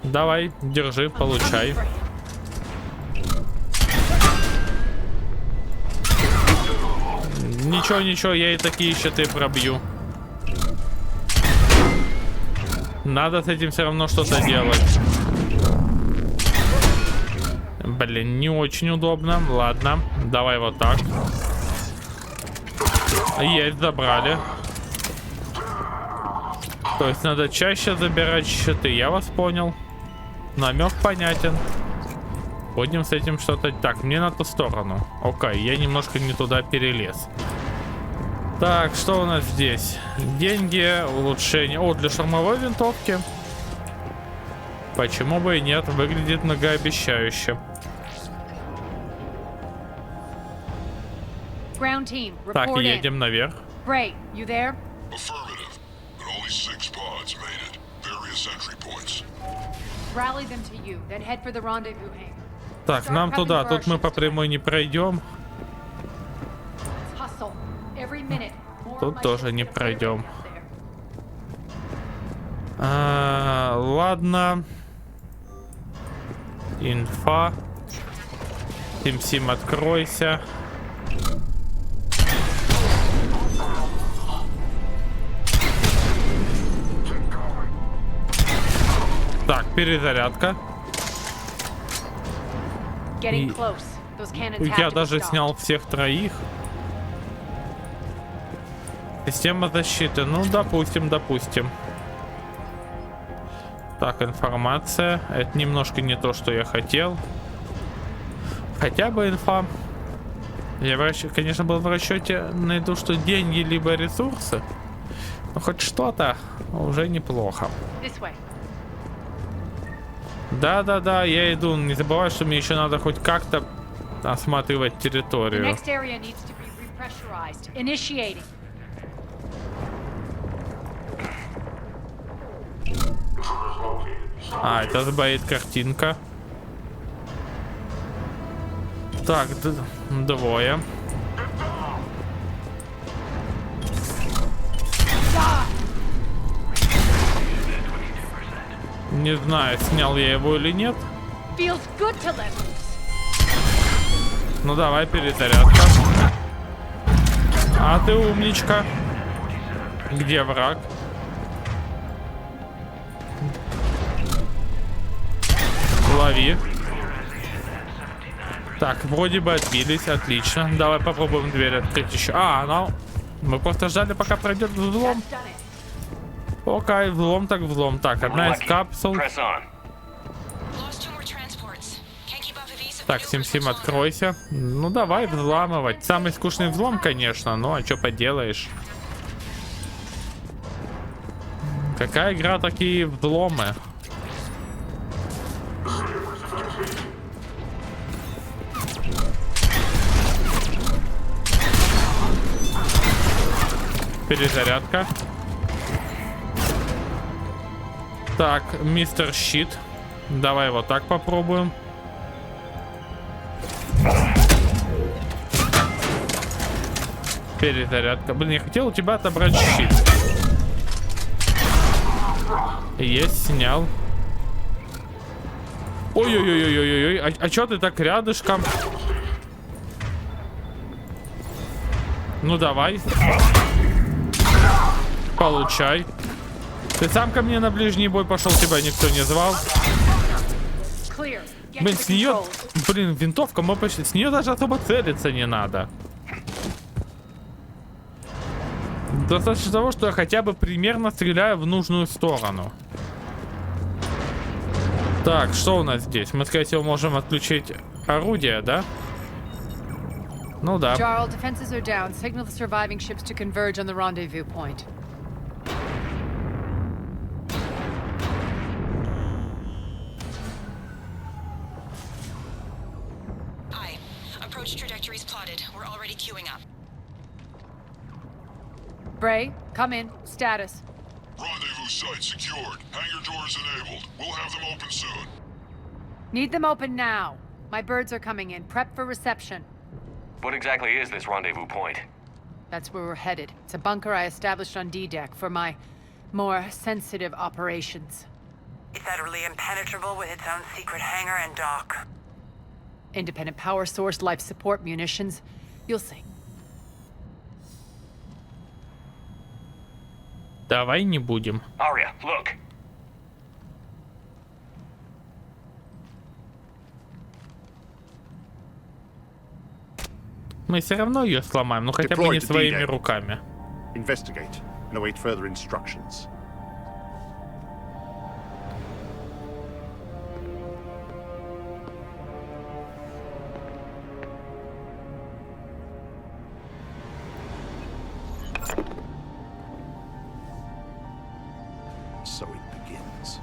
Давай, держи, получай. Ничего, я и такие щиты пробью. Надо с этим все равно что-то делать. Блин, не очень удобно. Ладно, давай вот так. Есть, забрали. То есть надо чаще забирать щиты, я вас понял. Намек понятен. Будем с этим что-то... Так, мне на ту сторону. Окей, я немножко не туда перелез. Так, что у нас здесь? Деньги, улучшение. О, для штурмовой винтовки. Почему бы и нет? Выглядит многообещающе. Так, едем наверх. Great, you there? Affirmative, but only 6 pods made it. Various entry points. Rally them to you, then head for the rendezvous hangar. Так, нам туда. Тут мы по прямой не пройдем. Hustle. Every minute. Тут тоже не пройдем. Ладно. Инфа. Сим-сим, откройся. Так, перезарядка. Я даже снял всех троих. Система защиты. Ну, допустим. Так, информация. Это немножко не то, что я хотел. Хотя бы инфа. Я, конечно, был в расчете на то, что деньги либо ресурсы. Но хоть что-то уже неплохо. Да, я иду. Не забывай, что мне еще надо хоть как-то осматривать территорию. А, это сбоит картинка. Так, двое. Не знаю, снял я его или нет. Ну давай, перезарядка. А ты умничка. Где враг? Лови. Так, вроде бы отбились, отлично. Давай попробуем дверь открыть еще. Ну, мы просто ждали, пока пройдет взлом. Окей, взлом так взлом. Так, одна из капсул. Так, Сим-Сим, откройся. Ну, давай взламывать. Самый скучный взлом, конечно, но а что поделаешь. Какая игра, такие взломы? Перезарядка. Так, мистер Щит. Давай вот так попробуем. Перезарядка. Блин, я хотел у тебя отобрать щит. Есть, снял. Ой-ой-ой-ой-ой-ой. А чё ты так рядышком? Ну давай. Получай. Ты сам ко мне на ближний бой пошел, тебя никто не звал. Блин, с нее... Блин, винтовка, мы почти... С нее даже особо целиться не надо. Достаточно того, что я хотя бы примерно стреляю в нужную сторону. Так, что у нас здесь? Мы, скорее всего, можем отключить орудие, да? Ну да. Jarl, defenses are down. Signal the surviving ships to converge on the rendezvous point. Aye. Approach trajectories plotted. We're already queuing up. Bray, come in. Status. Rendezvous site secured. Hangar doors enabled. We'll have them open soon. Need them open now. My birds are coming in. Prep for reception. What exactly is this rendezvous point? That's where we're headed. It's a bunker I established on D-Deck for my more sensitive operations. Is that really impenetrable with its own secret hangar and dock? Independent power source, life support, munitions. You'll see. Давай не будем. Arya, look. Мы все равно ее сломаем, но хотя бы не своими руками. Investigate and await further instructions. So it begins.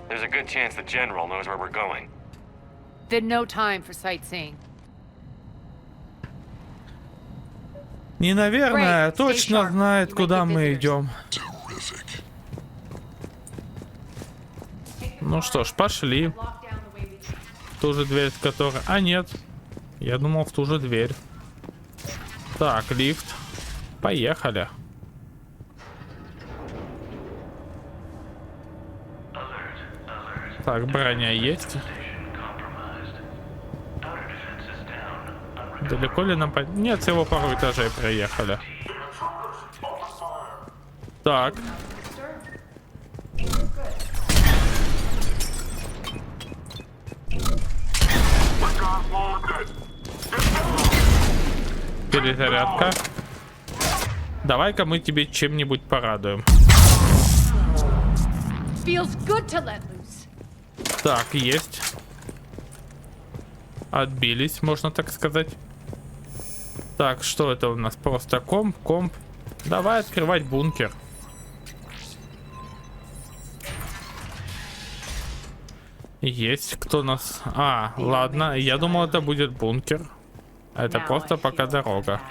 There's a good chance the General knows where we're going. Then no time for sightseeing. Не, наверное, точно знает, куда мы идем. Ну что ж, пошли. В ту же дверь, в которой... А, нет. Я думал, в ту же дверь. Так, лифт. Поехали. Так, броня есть. Далеко ли нам... Нет, всего пару этажей проехали. Так. Перезарядка. Давай-ка мы тебе чем-нибудь порадуем. Так, есть. Отбились, можно так сказать. Так, что это у нас? Просто комп. Давай открывать бункер. Есть кто нас... А, ладно, я думал, это будет бункер. Это просто пока дорога.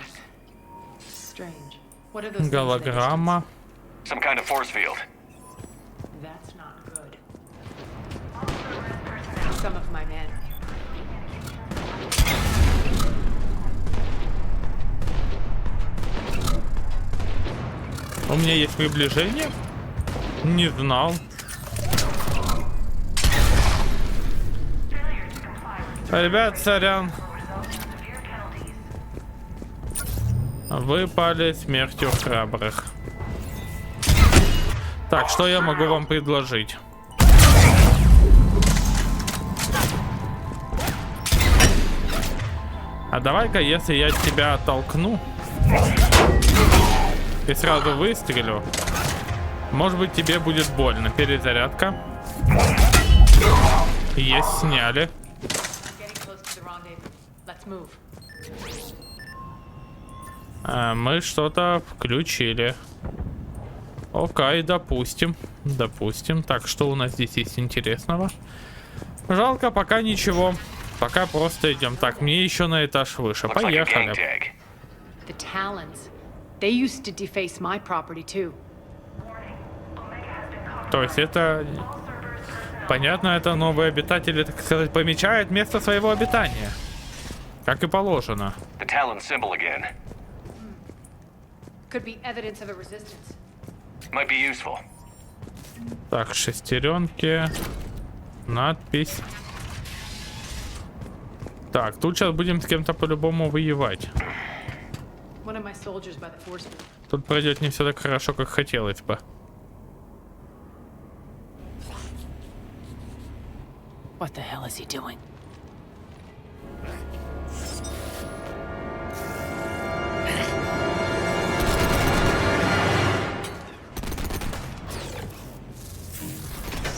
Голограмма. Some kind of force field. Some of my men. У меня есть приближение? Не знал. Ребят, сорян. Вы пали смертью храбрых. Так, что я могу вам предложить? А давай-ка, если я тебя оттолкну и сразу выстрелю, может быть, тебе будет больно. Перезарядка. Есть, сняли. Мы что-то включили. Окей, допустим. Допустим. Так, что у нас здесь есть интересного? Жалко, пока ничего. Пока просто идем. Так, мне еще на этаж выше. Поехали. То есть это... Понятно, это новые обитатели, так сказать, помечают место своего обитания. Как и положено. Так, шестеренки. Надпись. Так, тут сейчас будем с кем-то по-любому воевать. Тут пройдет не все так хорошо, как хотелось бы. What the hell is he doing?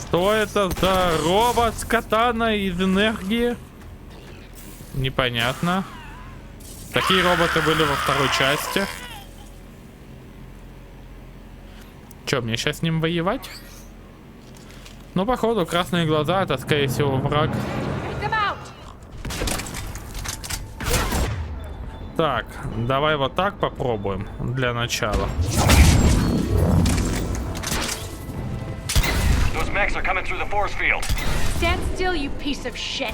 Что это за робот с катаной из энергии? Непонятно. Такие роботы были во второй части. Че, мне сейчас с ним воевать? Ну, походу, красные глаза — это, скорее всего, враг. Так, давай вот так попробуем для начала.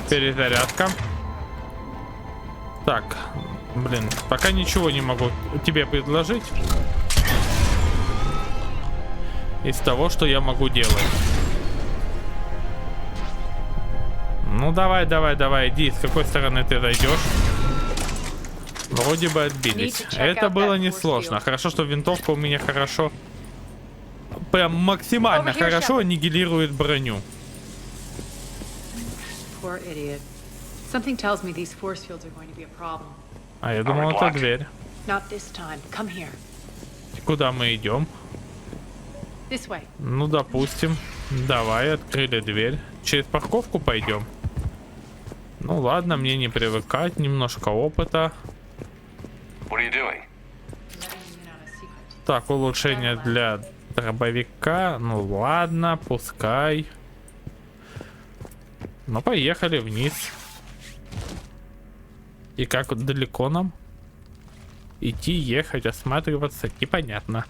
Перезарядка. Так, блин, пока ничего не могу тебе предложить из того, что я могу делать. Ну давай, иди, с какой стороны ты зайдешь? Вроде бы отбились. Это было несложно. Хорошо, что винтовка у меня хорошо, прям максимально хорошо аннигилирует броню. А я думал, это дверь. Куда мы идем? Ну, допустим. Давай, открыли дверь. Через парковку пойдем. Ну ладно, мне не привыкать. Немножко опыта. Так, улучшение для дробовика. Ну ладно, пускай. Ну, поехали вниз. И как далеко нам? Идти, ехать, осматриваться, непонятно.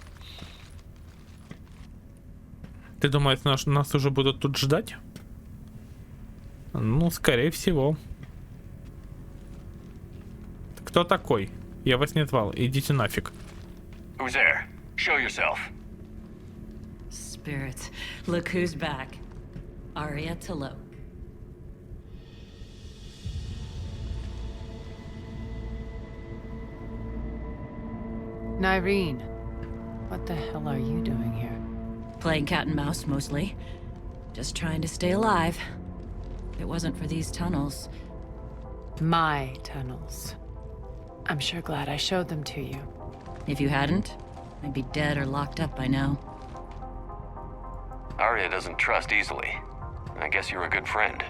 Ты думаешь, нас уже будут тут ждать? Ну, скорее всего. Кто такой? Я вас не звал. Идите нафиг. Who's there? Show yourself. Spirits, look who's back. Aria Taloke. Nyreen, what the hell are you doing here? Playing cat and mouse, mostly. Just trying to stay alive. If it wasn't for these tunnels... My tunnels. I'm sure glad I showed them to you. If you hadn't, I'd be dead or locked up by now. Aria doesn't trust easily. I guess you're a good friend.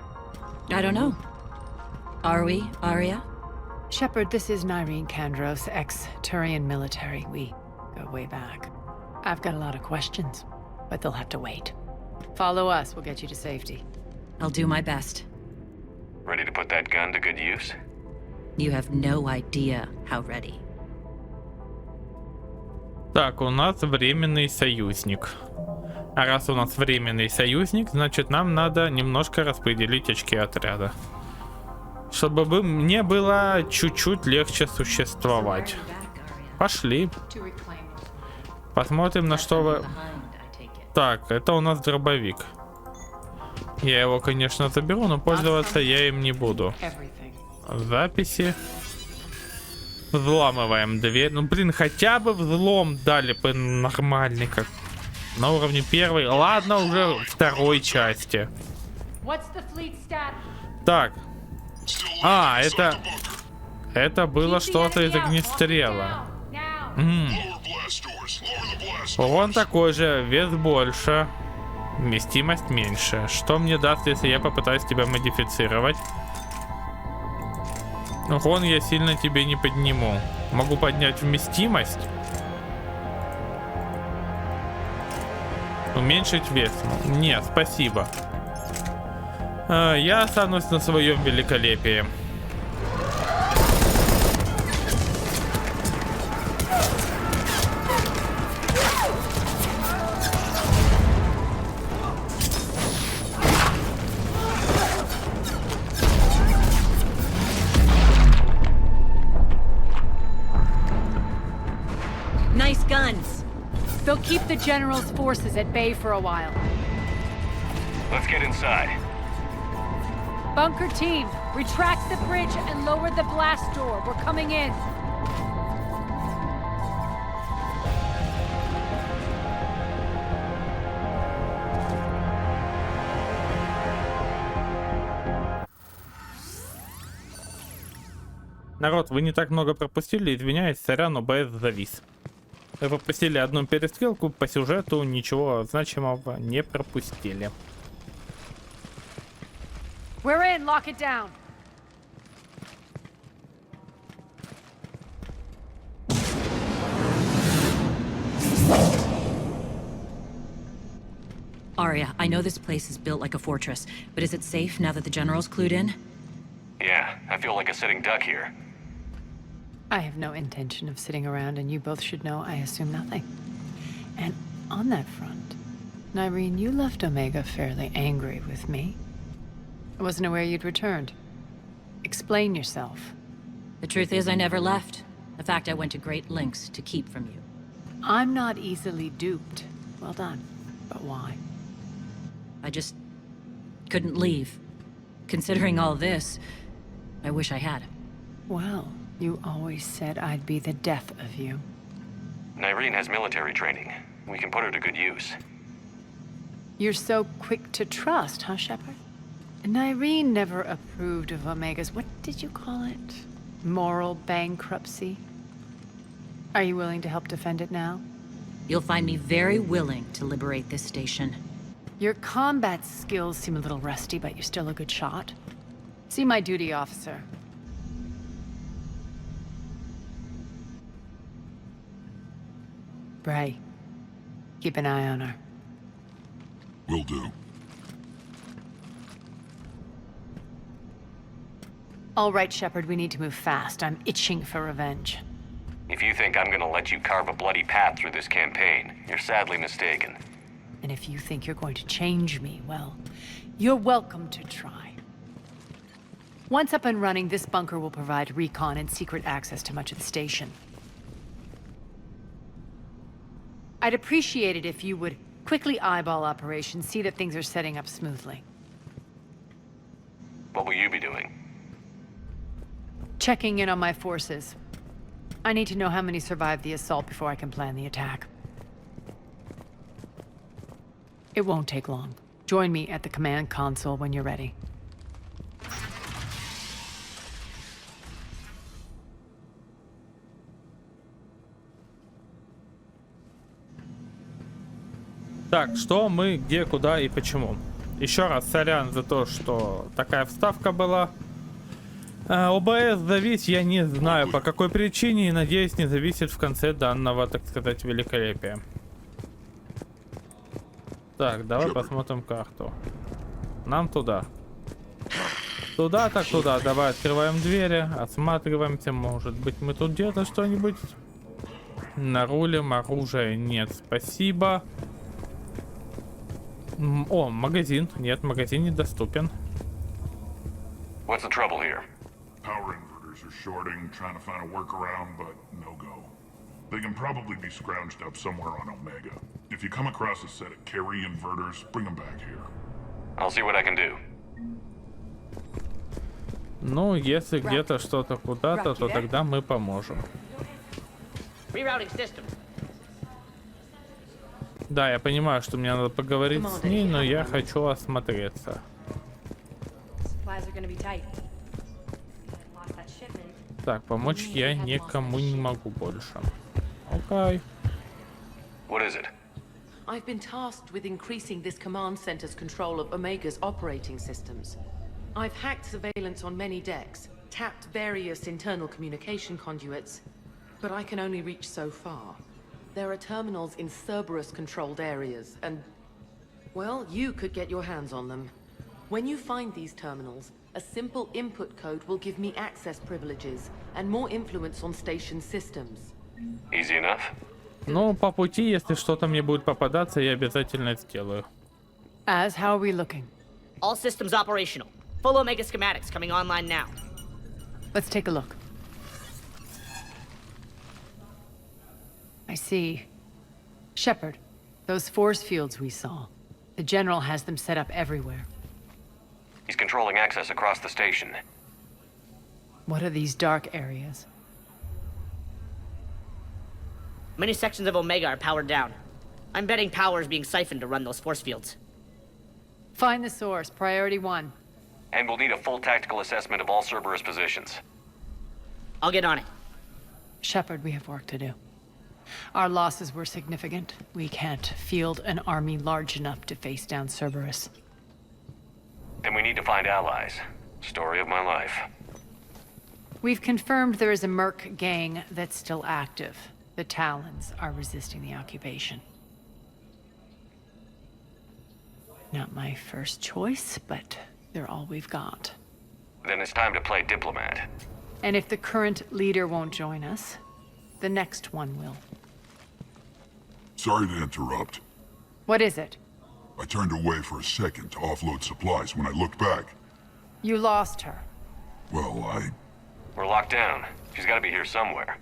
I don't know. Are we, Aria? Shepard, this is Nyreen Kandros, ex-Turian military. We go way back. I've got a lot of questions, but they'll have to wait. Follow us, we'll get you to safety. I'll do my best. Ready to put that gun to good use? You have no idea how ready. Так, у нас временный союзник. А раз у нас временный союзник, значит нам надо немножко распределить очки отряда. Чтобы мне было чуть-чуть легче существовать. Пошли. Посмотрим, на что вы... Так, это у нас дробовик. Я его, конечно, заберу, но пользоваться я им не буду. Записи. Взламываем дверь. Ну, блин, хотя бы взлом дали бы нормальный, как на уровне первой. Ладно, уже второй части. Так. А, это было что-то из огнестрела. Он такой же, вес больше, вместимость меньше. Что мне даст, если я попытаюсь тебя модифицировать? Урон я сильно тебе не подниму. Могу поднять вместимость. Уменьшить вес. Нет, спасибо. Я останусь на своем великолепии. Nice guns. They'll keep the general's forces at bay for a while. Let's get inside. Bunker team, retract the bridge and lower the blast door. We're coming in. Народ, вы не так много пропустили, извиняюсь, сорян, ОБС завис. Вы пропустили одну перестрелку, по сюжету ничего значимого не пропустили. We're in, lock it down. Arya, I know this place is built like a fortress, but is it safe now that the general's clued in? Yeah, I feel like a sitting duck here. I have no intention of sitting around, and you both should know I assume nothing. And on that front, Nyreen, you left Omega fairly angry with me. I wasn't aware you'd returned. Explain yourself. The truth is I never left. In fact, I went to great lengths to keep from you. I'm not easily duped. Well done. But why? I just couldn't leave. Considering all this, I wish I had. Well, you always said I'd be the death of you. Nyreen has military training. We can put her to good use. You're so quick to trust, huh, Shepard? Nyreen never approved of Omega's, what did you call it? Moral bankruptcy? Are you willing to help defend it now? You'll find me very willing to liberate this station. Your combat skills seem a little rusty, but you're still a good shot. See my duty officer. Bray, keep an eye on her. Will do. All right, Shepard, we need to move fast. I'm itching for revenge. If you think I'm gonna let you carve a bloody path through this campaign, you're sadly mistaken. And if you think you're going to change me, well, you're welcome to try. Once up and running, this bunker will provide recon and secret access to much of the station. I'd appreciate it if you would quickly eyeball operations, see that things are setting up smoothly. What will you be doing? Checking in on my forces. I need to know how many survived the assault before I can plan the attack. It won't take long. Join me at the command console when you're ready. Так, что мы, где, куда и почему. Еще раз сорян за то, что такая вставка была. ОБС завис, я не знаю по какой причине, и надеюсь, не зависит в конце данного, так сказать, великолепия. Так, давай посмотрим карту. Нам туда. Туда, так туда. Давай открываем двери, осматриваемся. Может быть, мы тут где-то что-нибудь нарулим. Оружия нет, спасибо. О, магазин. Нет, магазин недоступен. What's the trouble here? Power inverters are shorting, trying to find a workaround, but no go. They can probably be scrounged up somewhere on Omega. If you come across a set of carry inverters, bring them back here. I'll see what I can do. Ну, если где-то что-то куда-то, то тогда мы поможем. Rerouting system. Да, я понимаю, что мне надо поговорить с ней, но я хочу осмотреться. Так, помочь я никому не могу больше. Окей. What is it? I've been tasked with increasing this command center's control of Omega's operating systems. I've hacked surveillance on many decks, tapped various internal communication conduits, but I can only reach so far. There are terminals in Cerberus-controlled areas, and, well, you could get your hands on them. When you find these terminals, a simple input code will give me access privileges and more influence on station systems. Easy enough? Ну, по пути, если что-то мне будет попадаться, я обязательно сделаю. As, how are we looking? All systems operational. Full Omega schematics coming online now. Let's take a look. I see. Shepard, those force fields we saw. The General has them set up everywhere. He's controlling access across the station. What are these dark areas? Many sections of Omega are powered down. I'm betting power is being siphoned to run those force fields. Find the source, priority 1. And we'll need a full tactical assessment of all Cerberus positions. I'll get on it. Shepard, we have work to do. Our losses were significant. We can't field an army large enough to face down Cerberus. And we need to find allies. Story of my life. We've confirmed there is a Merc gang that's still active. The Talons are resisting the occupation. Not my first choice, but they're all we've got. Then it's time to play diplomat. And if the current leader won't join us, the next one will. Sorry to interrupt. What is it? I turned away for a second to offload supplies. When I looked back... You lost her. Well, We're locked down. She's gotta be here somewhere.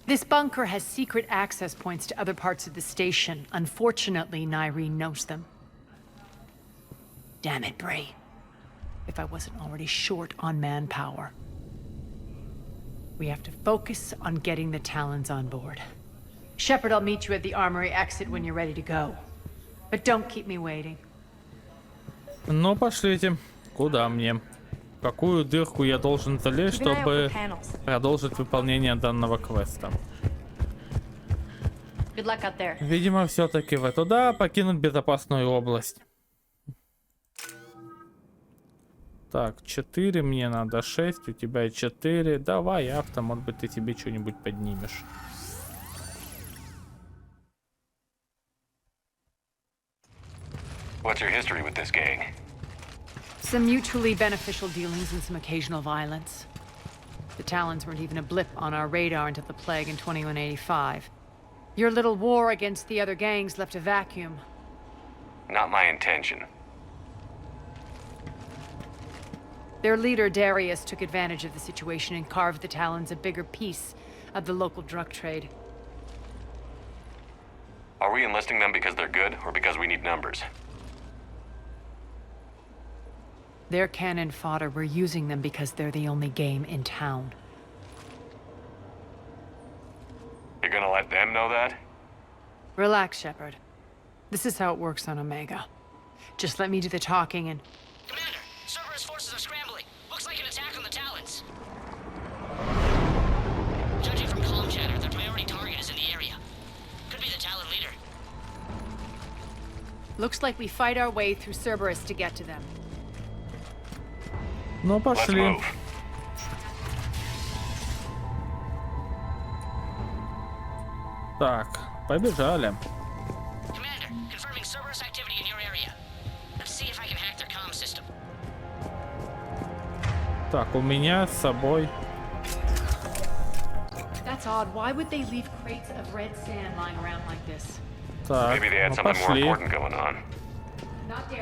This bunker has secret access points to other parts of the station. Unfortunately, Nyreen knows them. Damn it, Bray. If I wasn't already short on manpower. We have to focus on getting the Talons on board. Shepard, I'll meet you at the armory exit when you're ready to go. But don't keep me waiting. Ну, пошлите. Куда мне? В какую дырку я должен залезть, чтобы продолжить выполнение данного квеста? Good luck out there. Видимо, все-таки в эту, да, покинуть безопасную область. Так, 4 мне надо, 6, у тебя 4. Давай, авто, может быть, ты себе что-нибудь поднимешь. What's your history with this gang? Some mutually beneficial dealings and some occasional violence. The Talons weren't even a blip on our radar until the plague in 2185. Your little war against the other gangs left a vacuum. Not my intention. Their leader, Darius, took advantage of the situation and carved the Talons a bigger piece of the local drug trade. Are we enlisting them because they're good, or because we need numbers? They're cannon fodder. We're using them because they're the only game in town. You're gonna let them know that? Relax, Shepard. This is how it works on Omega. Just let me do the talking and... Commander, Cerberus forces are scrambling. Looks like an attack on the Talons. Judging from comm chatter, their priority target is in the area. Could be the Talon leader. Looks like we fight our way through Cerberus to get to them. Ну, пошли. Так, побежали. Commander, confirming Cerberus activity in your area. Let's see if I can hack their comm system. Так, у меня с собой. That's odd. Why would they leave crates of red sand lying around like this? Так, Maybe they had ну something more пошли. important going on.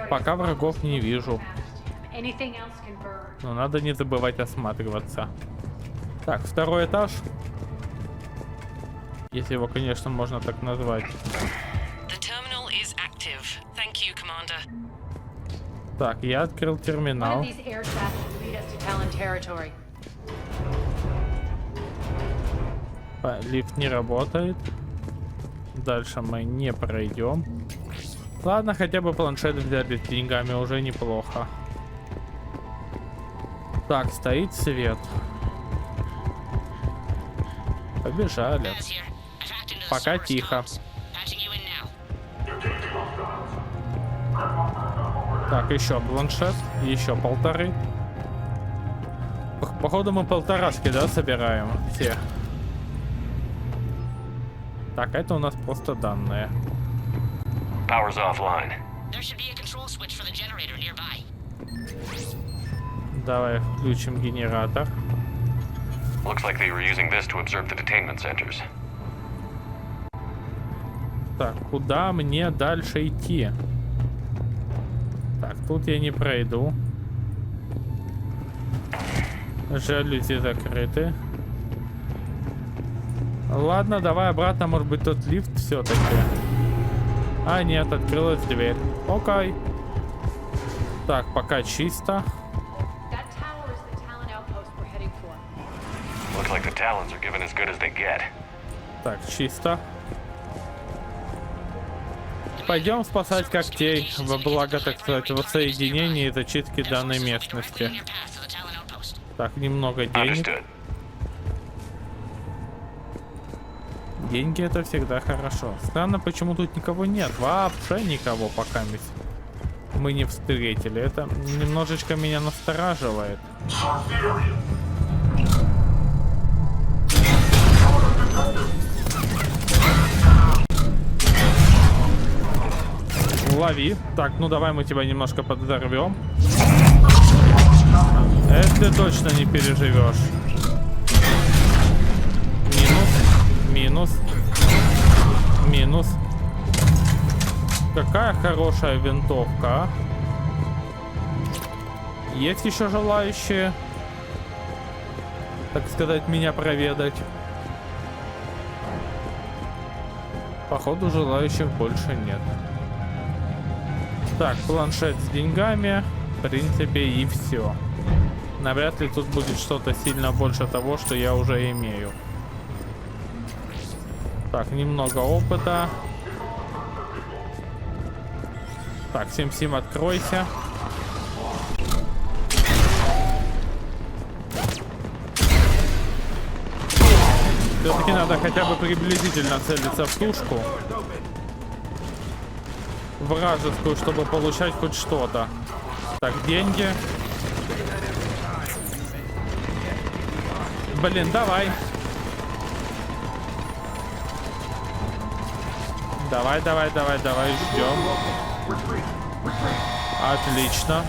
Пока врагов не вижу. Anything else can burn. Но надо не забывать осматриваться. Так, второй этаж. Если его, конечно, можно так назвать. The terminal is active. Thank you, Commander. Так, я открыл терминал. Лифт не работает. Дальше мы не пройдем. Ладно, хотя бы планшет взяли с деньгами, уже неплохо. Так, стоит свет. Побежали. Пока тихо. Так, еще планшет, еще 1,5. Походу мы 1,5-шки, да, собираем все. Так, это у нас просто данные. Power's offline. Давай включим генератор. Looks like they were using this to observe the detainment centers. Так, куда мне дальше идти? Так, тут я не пройду. Жалюзи закрыты. Ладно, давай обратно, может быть, тот лифт все-таки. А, нет, открылась дверь. Окей. Так, пока чисто. Looks like the Talons are given as good as they get. Так, чисто. Пойдем спасать когтей во благо, так сказать, воссоединения и зачистки данной местности. Так, немного денег. Деньги это всегда хорошо. Странно, почему тут никого нет. Вообще никого пока мы не встретили. Это немножечко меня настораживает. Лови. Так, ну давай мы тебя немножко подзорвем. Это ты точно не переживешь. Минус. Минус. Какая хорошая винтовка, а? Есть еще желающие, так сказать, меня проведать? Походу, желающих больше нет. Так, планшет с деньгами. В принципе, и все. Навряд ли тут будет что-то сильно больше того, что я уже имею. Так, немного опыта. Так, Сим-Сим, откройся. Все-таки надо хотя бы приблизительно целиться в тушку вражескую, чтобы получать хоть что-то. Так, деньги. Блин, давай. Давай, ждем. Отлично.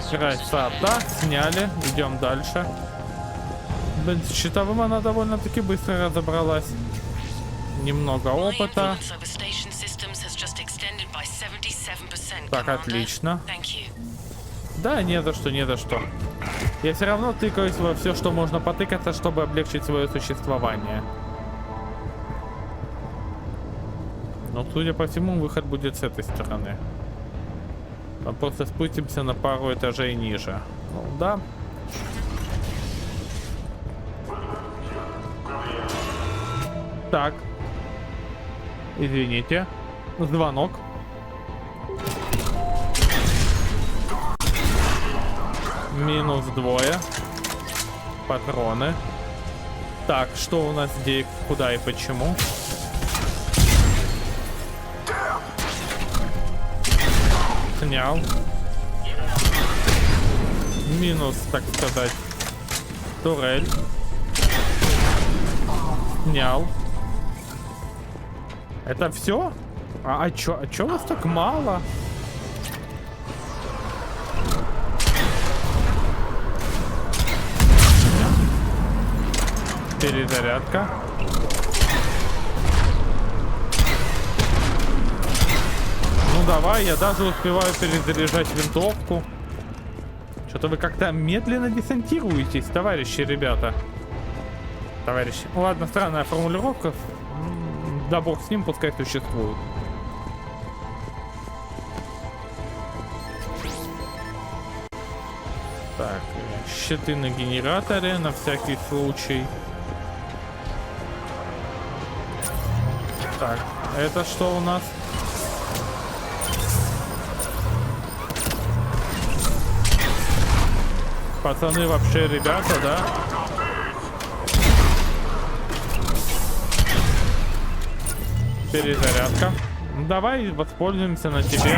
Красота. Сняли. Идем дальше. Блин, с щитовым она довольно-таки быстро разобралась. Немного опыта. Так, отлично. Да, не за что, не за что. Я все равно тыкаюсь во все, что можно потыкаться, чтобы облегчить свое существование. Но, судя по всему, выход будет с этой стороны. Мы просто спустимся на пару этажей ниже. Ну, да. Так. Извините. Звонок. Минус 2. Патроны. Так, что у нас здесь, куда и почему? Снял. Минус, так сказать, турель. Снял. Это все? А чё вас так мало? Перезарядка. Ну давай, я даже успеваю перезаряжать винтовку. Что-то вы как-то медленно десантируетесь, товарищи, ребята. Товарищи. Ладно, странная формулировка. Да бог с ним, пускай существует. Так, щиты на генераторе на всякий случай. Так, это что у нас? Пацаны вообще ребята, да? Перезарядка. Давай воспользуемся на тебе.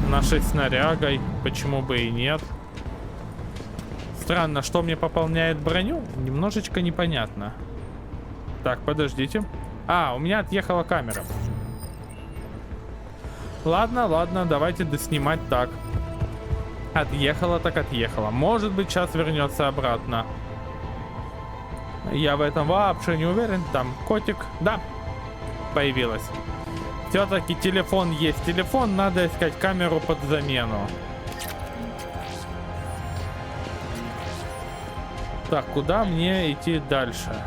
Нашей снарягой. Почему бы и нет? Странно, что мне пополняет броню? Немножечко непонятно. Так, подождите. А, у меня отъехала камера. Ладно, ладно, давайте доснимать так. Отъехала так отъехала. Может быть, сейчас вернется обратно. Я в этом вообще не уверен. Там котик. Да, появилась. Все-таки телефон есть телефон. Надо искать камеру под замену. Так, куда мне идти дальше?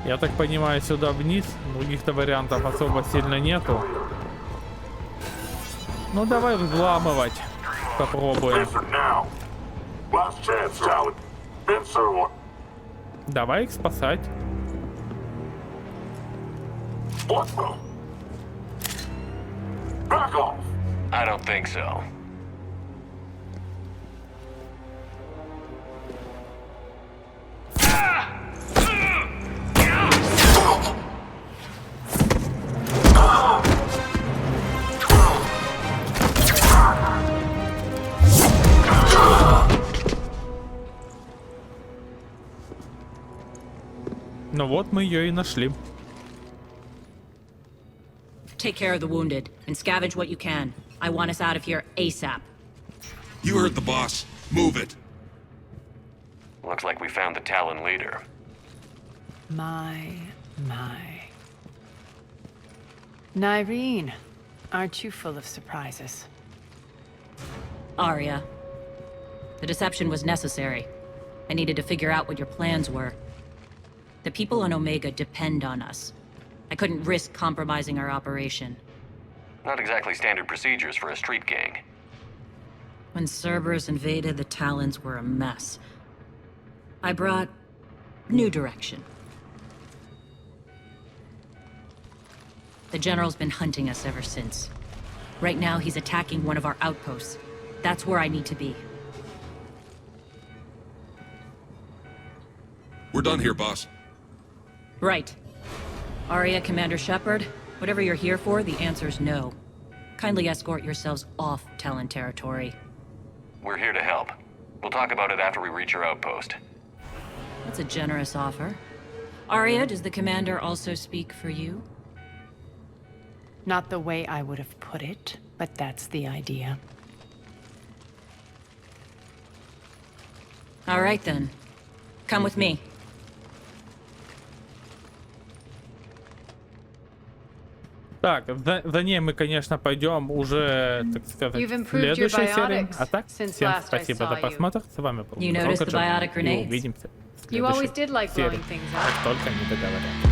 Я так понимаю, сюда вниз. Других-то вариантов особо сильно нету. Ну давай взламывать. Попробуем. Давай их спасать. I don't think so. Ну вот мы ее и нашли. Take care of the wounded and scavenge what you can. I want us out of here ASAP. You heard the boss. Move it. Looks like we found the Talon leader. My. Nyreen, aren't you full of surprises? Arya. The deception was necessary. I needed to figure out what your plans were. The people on Omega depend on us. I couldn't risk compromising our operation. Not exactly standard procedures for a street gang. When Cerberus invaded, the Talons were a mess. I brought new direction. The General's been hunting us ever since. Right now, he's attacking one of our outposts. That's where I need to be. We're done here, boss. Right. Arya, Commander Shepard, whatever you're here for, the answer's no. Kindly escort yourselves off Talon territory. We're here to help. We'll talk about it after we reach your outpost. That's a generous offer. Arya, does the Commander also speak for you? Not the way I would have put it, but that's the idea. All right then. Come with me. Так, за ней мы, конечно, пойдем уже, так сказать, в следующей серии. А так, всем спасибо за просмотр. С вами был KroKOg. И увидимся в следующей серии, как только они договорятся.